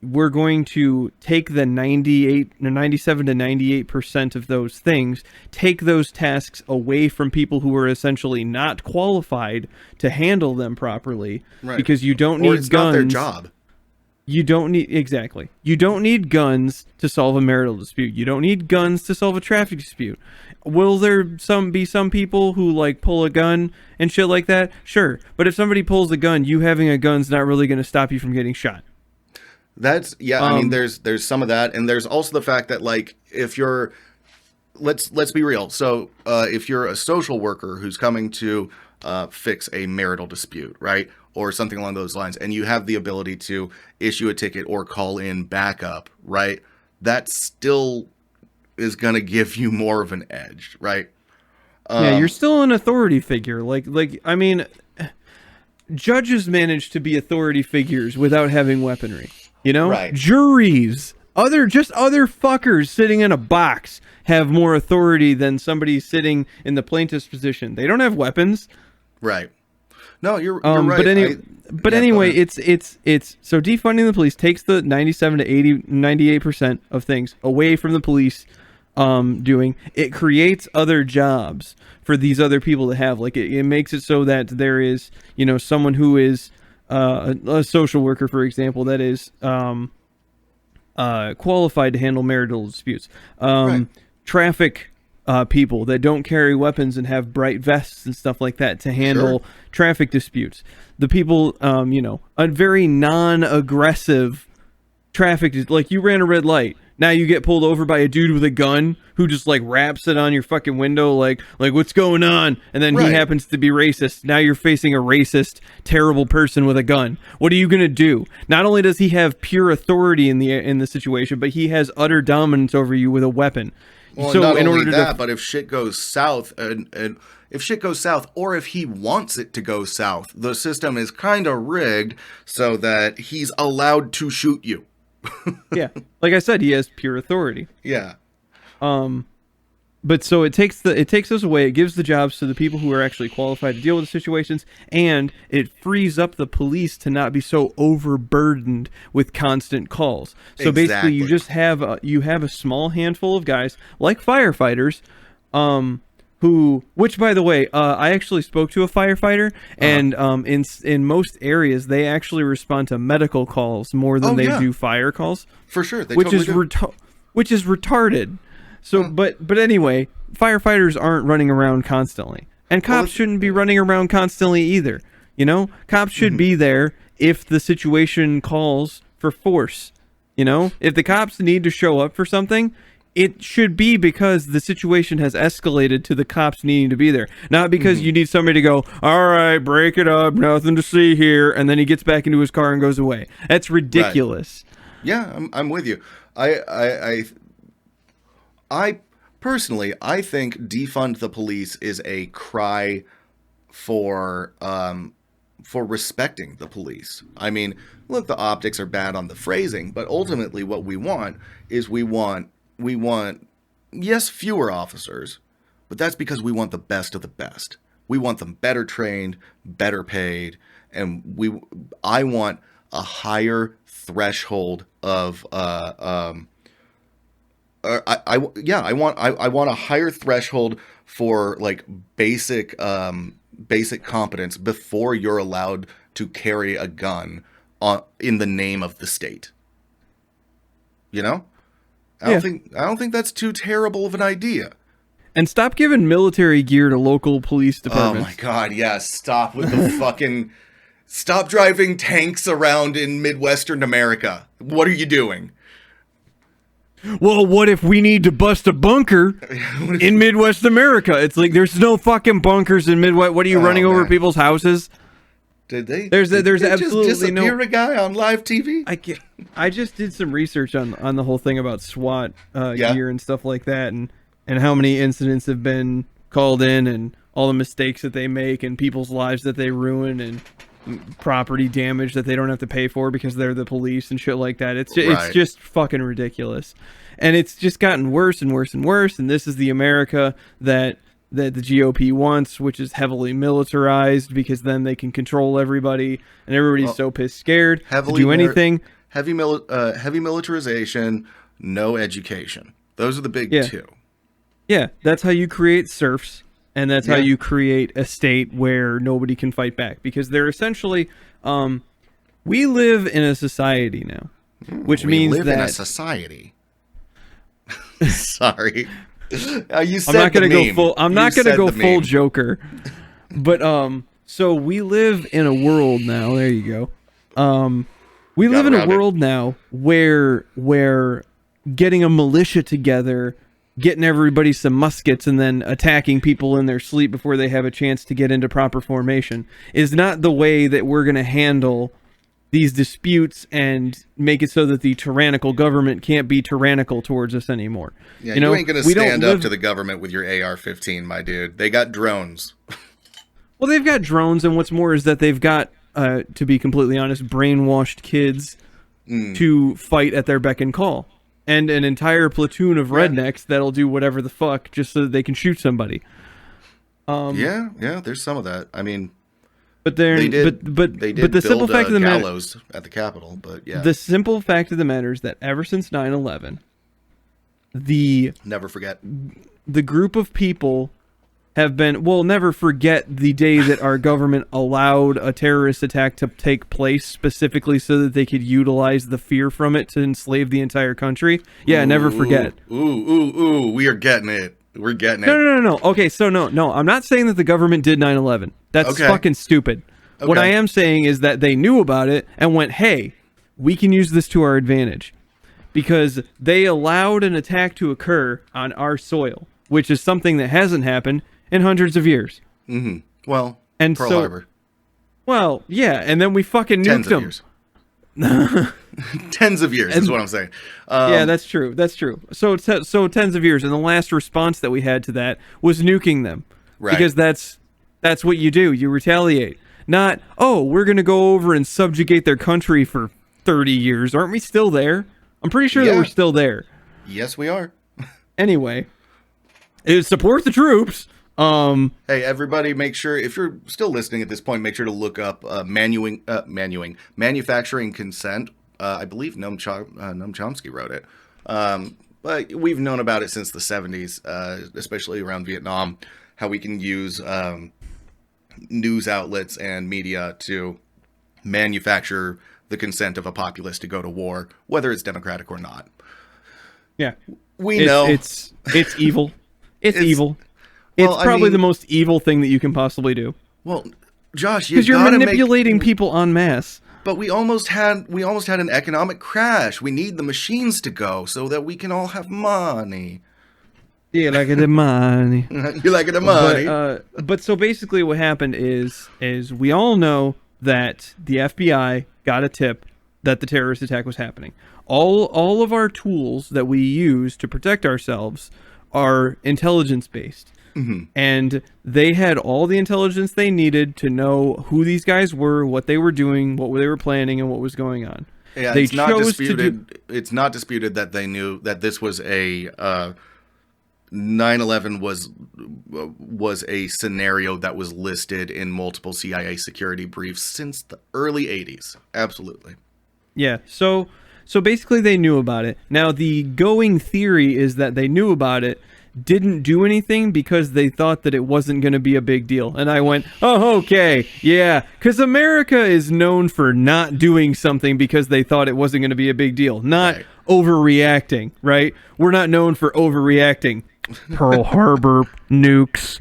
we're going to take the 97 to 98% of those things, take those tasks away from people who are essentially not qualified to handle them properly, because you don't need it's guns. Not their job. You don't need guns to solve a marital dispute. You don't need guns to solve a traffic dispute. Will there be some people who like pull a gun and shit like that? Sure. But if somebody pulls a gun, you having a gun's not really going to stop you from getting shot. That's I mean, there's some of that, and there's also the fact that like if you're, let's be real. So if you're a social worker who's coming to fix a marital dispute, right, or something along those lines, and you have the ability to issue a ticket or call in backup, right, that still is going to give you more of an edge, right? Yeah, you're still an authority figure. Like I mean, judges manage to be authority figures without having weaponry. Right. Juries, other fuckers sitting in a box have more authority than somebody sitting in the plaintiff's position. They don't have weapons. Right. No, you're right. But anyway, it's so defunding the police takes the 97 to 98% of things away from the police doing. It creates other jobs for these other people to have. Like it makes it so that there is, someone who is a social worker, for example, that is qualified to handle marital disputes. Traffic people that don't carry weapons and have bright vests and stuff like that to handle traffic disputes. The people, a very non-aggressive traffic, like you ran a red light. Now you get pulled over by a dude with a gun who just like raps it on your fucking window like what's going on? And then he happens to be racist. Now you're facing a racist, terrible person with a gun. What are you going to do? Not only does he have pure authority in the situation, but he has utter dominance over you with a weapon. Well, so not only that, but if shit goes south, and if shit goes south, or if he wants it to go south, the system is kind of rigged so that he's allowed to shoot you. Yeah, like I said, he has pure authority. Yeah. But so it takes those away. It gives the jobs to the people who are actually qualified to deal with the situations, and it frees up the police to not be so overburdened with constant calls. So basically, you just have a small handful of guys like firefighters, which by the way, I actually spoke to a firefighter, and in most areas they actually respond to medical calls more than they do fire calls. For sure, they which totally is which is retarded. So, but anyway, firefighters aren't running around constantly, and cops shouldn't be running around constantly either. Cops should be there if the situation calls for force. If the cops need to show up for something, it should be because the situation has escalated to the cops needing to be there, not because you need somebody to go, all right, break it up, nothing to see here, and then he gets back into his car and goes away. That's ridiculous. Right. Yeah, I'm with you. I personally, I think defund the police is a cry for respecting the police. I mean, look, the optics are bad on the phrasing, but ultimately what we want is we want, yes, fewer officers, but that's because we want the best of the best. We want them better trained, better paid, and I want a higher threshold of I want a higher threshold for like basic competence before you're allowed to carry a gun in the name of the state. I don't think that's too terrible of an idea. And stop giving military gear to local police departments. Oh my god, yeah, stop with the fucking stop driving tanks around in Midwestern America. What are you doing? Well, what if we need to bust a bunker in Midwest America? It's like there's no fucking bunkers in Midwest. What are you running over people's houses? Did they? There's did they absolutely just disappear no. a guy on live TV. I just did some research on the whole thing about SWAT gear and stuff like that, and how many incidents have been called in, and all the mistakes that they make, and people's lives that they ruin, and property damage that they don't have to pay for because they're the police and shit like that. It's just fucking ridiculous, and it's just gotten worse and worse and worse. And this is the America that the GOP wants, which is heavily militarized, because then they can control everybody, and everybody's so pissed scared to do anything. Heavy militarization, no education. Those are the big two. Yeah, that's how you create serfs, and that's how you create a state where nobody can fight back, because they're essentially, we live in a society now, which means that... We live in a society. Sorry. You said I'm not gonna go full. I'm not gonna go full Joker, but so we live in a world now. There you go. We live in a world now where getting a militia together, getting everybody some muskets, and then attacking people in their sleep before they have a chance to get into proper formation is not the way that we're gonna handle these disputes and make it so that the tyrannical government can't be tyrannical towards us anymore. Yeah, you ain't going to stand up to the government with your AR-15, my dude. They got drones. Well, they've got drones, and what's more is that they've got, to be completely honest, brainwashed kids to fight at their beck and call. And an entire platoon of rednecks that'll do whatever the fuck just so that they can shoot somebody. Yeah, there's some of that. I mean... But the simple fact of the matter at the Capitol, but yeah. The simple fact of the matter is that ever since 9/11, never forget, the group of people have been, never forget the day that our government allowed a terrorist attack to take place specifically so that they could utilize the fear from it to enslave the entire country. Yeah, never forget. We are getting it. We're getting it. No. Okay, so no. I'm not saying that the government did 9/11. That's fucking stupid. Okay. What I am saying is that they knew about it and went, hey, we can use this to our advantage. Because they allowed an attack to occur on our soil, which is something that hasn't happened in hundreds of years. Mm-hmm. Well, and Pearl Harbor. Well, yeah, and then we fucking nuked them. Years. Tens of years is what I'm saying. Yeah, that's true. So tens of years, and the last response that we had to that was nuking them, right? Because that's what you do. You retaliate. Not, we're gonna go over and subjugate their country for 30 years. Aren't we still there? I'm pretty sure that we're still there. Yes, we are. Anyway, support the troops. Hey, everybody, make sure, if you're still listening at this point, make sure to look up manufacturing consent. I believe Noam Chomsky wrote it. But we've known about it since the 70s, especially around Vietnam, how we can use news outlets and media to manufacture the consent of a populace to go to war, whether it's democratic or not. Yeah. We know. It's evil. It's evil. It's probably the most evil thing that you can possibly do. Well, Josh, because you're manipulating people en masse. But we almost had an economic crash. We need the machines to go so that we can all have money. Yeah, like the money. You like the money. But so basically, what happened is we all know that the FBI got a tip that the terrorist attack was happening. All of our tools that we use to protect ourselves are intelligence based. Mm-hmm. And they had all the intelligence they needed to know who these guys were, what they were doing, what they were planning, and what was going on. Yeah, it's not disputed. It's not disputed that they knew that this was a 9/11 was a scenario that was listed in multiple CIA security briefs since the early 80s. Absolutely. Yeah. So basically, they knew about it. Now, the going theory is that they knew about it, didn't do anything because they thought that it wasn't going to be a big deal. And I went, okay, yeah, because America is known for not doing something because they thought it wasn't going to be a big deal, not overreacting, right? We're not known for overreacting. Pearl Harbor nukes,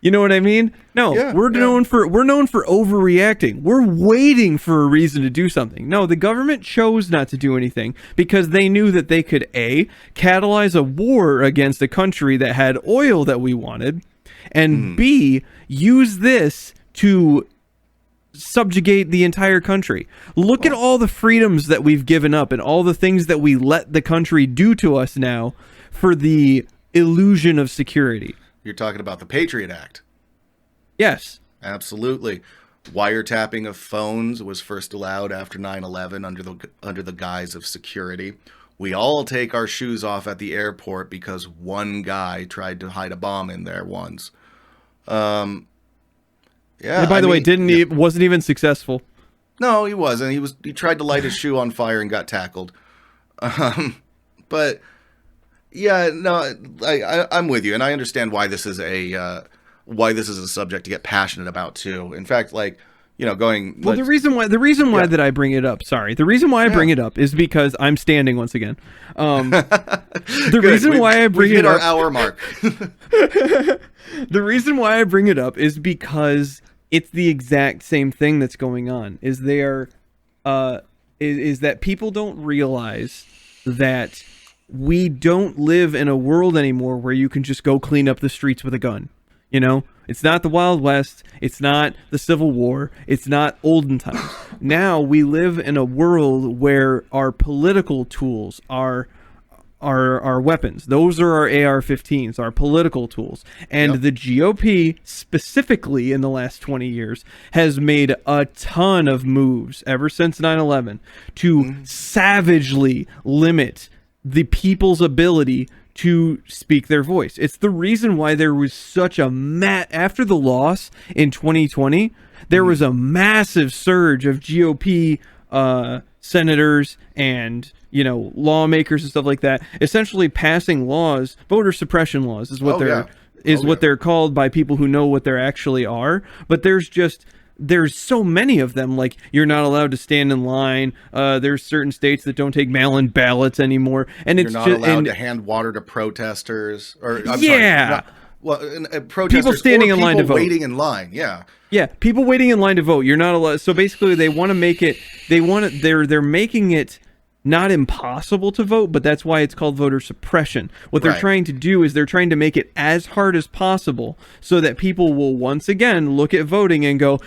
you know what I mean? No, we're known for overreacting. We're waiting for a reason to do something. No, the government chose not to do anything because they knew that they could A, catalyze a war against a country that had oil that we wanted, and B, use this to subjugate the entire country. Look at all the freedoms that we've given up and all the things that we let the country do to us now for the illusion of security. You're talking about the Patriot Act. Yes. Absolutely. Wiretapping of phones was first allowed after 9/11 under the guise of security. We all take our shoes off at the airport because one guy tried to hide a bomb in there once. Yeah. And by the way, he wasn't even successful. No, he wasn't. He tried to light his shoe on fire and got tackled. But yeah, no, I'm with you, and I understand why this is a subject to get passionate about too. In fact, like, going. Well, the reason why that I bring it up, I bring it up is because I'm standing once again. The reason why I bring it up, our hour mark. The reason why I bring it up is because it's the exact same thing that's going on. Is that people don't realize that we don't live in a world anymore where you can just go clean up the streets with a gun. It's not the Wild West. It's not the Civil War. It's not olden times. Now we live in a world where our political tools are weapons. Those are our AR-15s, our political tools. And the GOP, specifically in the last 20 years, has made a ton of moves ever since 9/11 to savagely limit the people's ability to speak their voice. It's the reason why there was such a after the loss in 2020, there was a massive surge of GOP senators and lawmakers and stuff like that, essentially passing laws. Voter suppression laws is what they're called by people who know what they actually are. But there's so many of them. Like, you're not allowed to stand in line. There's certain states that don't take mail-in ballots anymore, and you're not allowed to hand water to protesters. Protesters, people standing in line to vote, waiting in line. Yeah, people waiting in line to vote. You're not allowed. So basically, they want to make it. They're making it not impossible to vote, but that's why it's called voter suppression. What they're trying to do is they're trying to make it as hard as possible so that people will once again look at voting and go,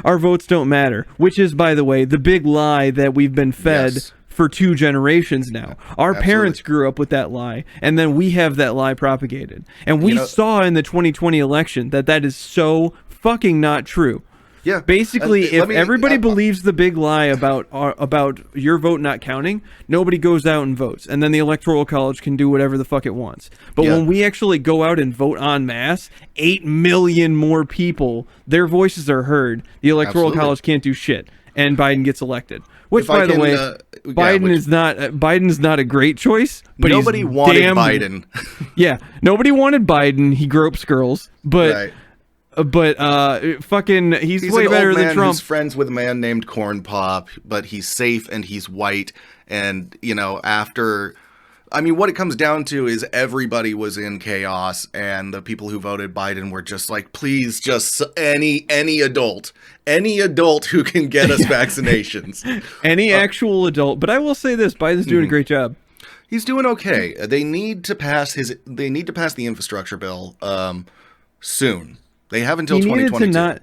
our votes don't matter. Which is, by the way, the big lie that we've been fed for 2 generations now. Our parents grew up with that lie, and then we have that lie propagated. And we saw in the 2020 election that is so fucking not true. Yeah. Basically, if everybody believes the big lie about your vote not counting, nobody goes out and votes, and then the Electoral College can do whatever the fuck it wants. But when we actually go out and vote en masse, 8 million more people, their voices are heard. The Electoral College can't do shit, and Biden gets elected. Which, by the way, Biden's not a great choice. But nobody wanted Biden. Yeah, nobody wanted Biden. He gropes girls, but. Fucking, he's way better than Trump. He's friends with a man named Corn Pop, but he's safe and he's white. And what it comes down to is everybody was in chaos, and the people who voted Biden were just like, please, just any adult who can get us vaccinations, any actual adult. But I will say this: Biden's doing a great job. He's doing okay. They need to pass the infrastructure bill soon. They have until 2022.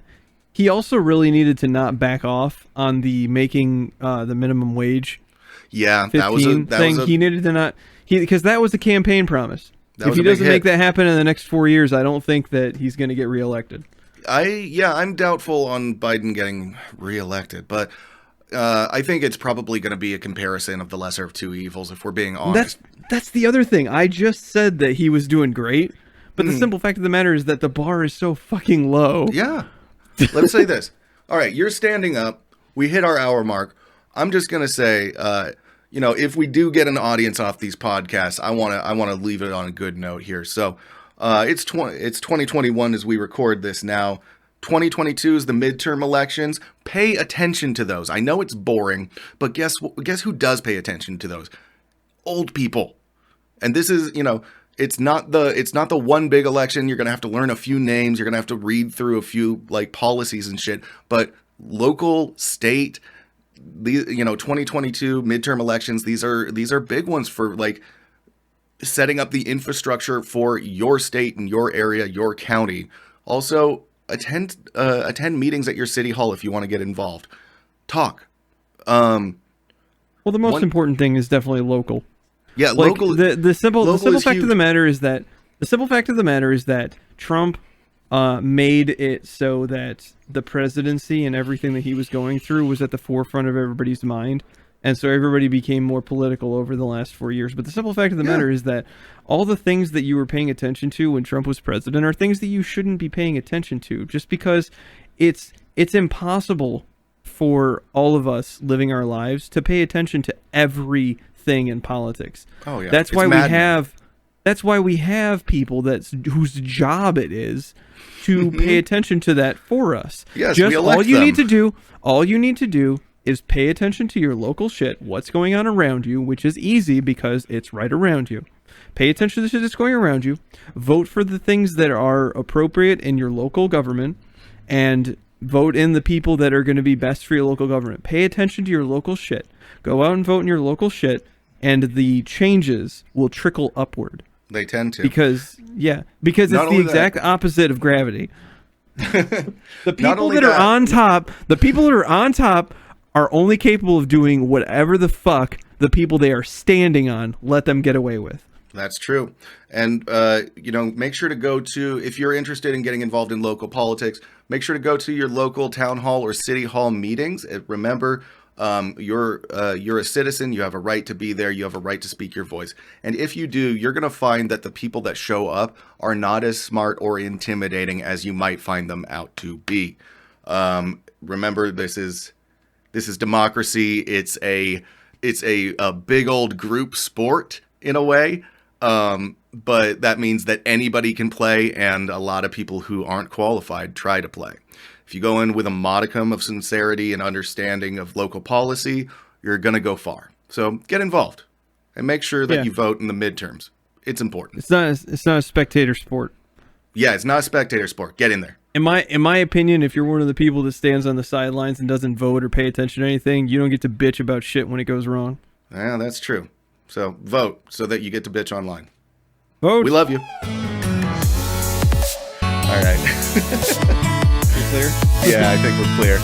He also really needed to not back off on the making the minimum wage. Yeah, that was he needed to not, because that was the campaign promise. If he doesn't make that happen in the next 4 years, I don't think that he's going to get reelected. I'm doubtful on Biden getting reelected, but I think it's probably going to be a comparison of the lesser of two evils, if we're being honest. That's the other thing. I just said that he was doing great. But the simple fact of the matter is that the bar is so fucking low. Yeah. Let's say this. All right, you're standing up. We hit our hour mark. I'm just going to say, if we do get an audience off these podcasts, I want to leave it on a good note here. So it's 2021 as we record this now. 2022 is the midterm elections. Pay attention to those. I know it's boring, but guess who does pay attention to those? Old people. And this is, it's not the one big election. You're going to have to learn a few names. You're going to have to read through a few policies and shit. But local, state, 2022 midterm elections, these are big ones for setting up the infrastructure for your state and your area, your county. Also, attend meetings at your city hall if you want to get involved. Talk. Well, the most important thing is definitely local. Yeah, like, local. The simple fact huge. of the matter is that Trump made it so that the presidency and everything that he was going through was at the forefront of everybody's mind. And so everybody became more political over the last 4 years. But the simple fact of the matter is that all the things that you were paying attention to when Trump was president are things that you shouldn't be paying attention to, just because it's impossible for all of us living our lives to pay attention to everything in politics. Oh yeah. That's why we have people whose job it is to pay attention to that for us. Yes, just we elect all you them. need to do is pay attention to your local shit, what's going on around you, which is easy because it's right around you. Pay attention to the shit that's going around you. Vote for the things that are appropriate in your local government, and vote in the people that are going to be best for your local government. Pay attention to your local shit. Go out and vote in your local shit, and the changes will trickle upward. They tend to. Because it's the exact opposite of gravity. The people that are on top are only capable of doing whatever the fuck the people they are standing on let them get away with. That's true. And, make sure to go to, if you're interested in getting involved in local politics, make sure to go to your local town hall or city hall meetings. Remember, you're a citizen. You have a right to be there. You have a right to speak your voice. And if you do, you're going to find that the people that show up are not as smart or intimidating as you might find them out to be. Remember, this is democracy. It's a big old group sport in a way. But that means that anybody can play, and a lot of people who aren't qualified try to play. If you go in with a modicum of sincerity and understanding of local policy, you're going to go far. So get involved and make sure that you vote in the midterms. It's important. It's not a spectator sport. Yeah, it's not a spectator sport. Get in there. In my opinion, if you're one of the people that stands on the sidelines and doesn't vote or pay attention to anything, you don't get to bitch about shit when it goes wrong. Yeah, that's true. So vote so that you get to bitch online. Vote. We love you. All right. You clear? Yeah, I think we're clear.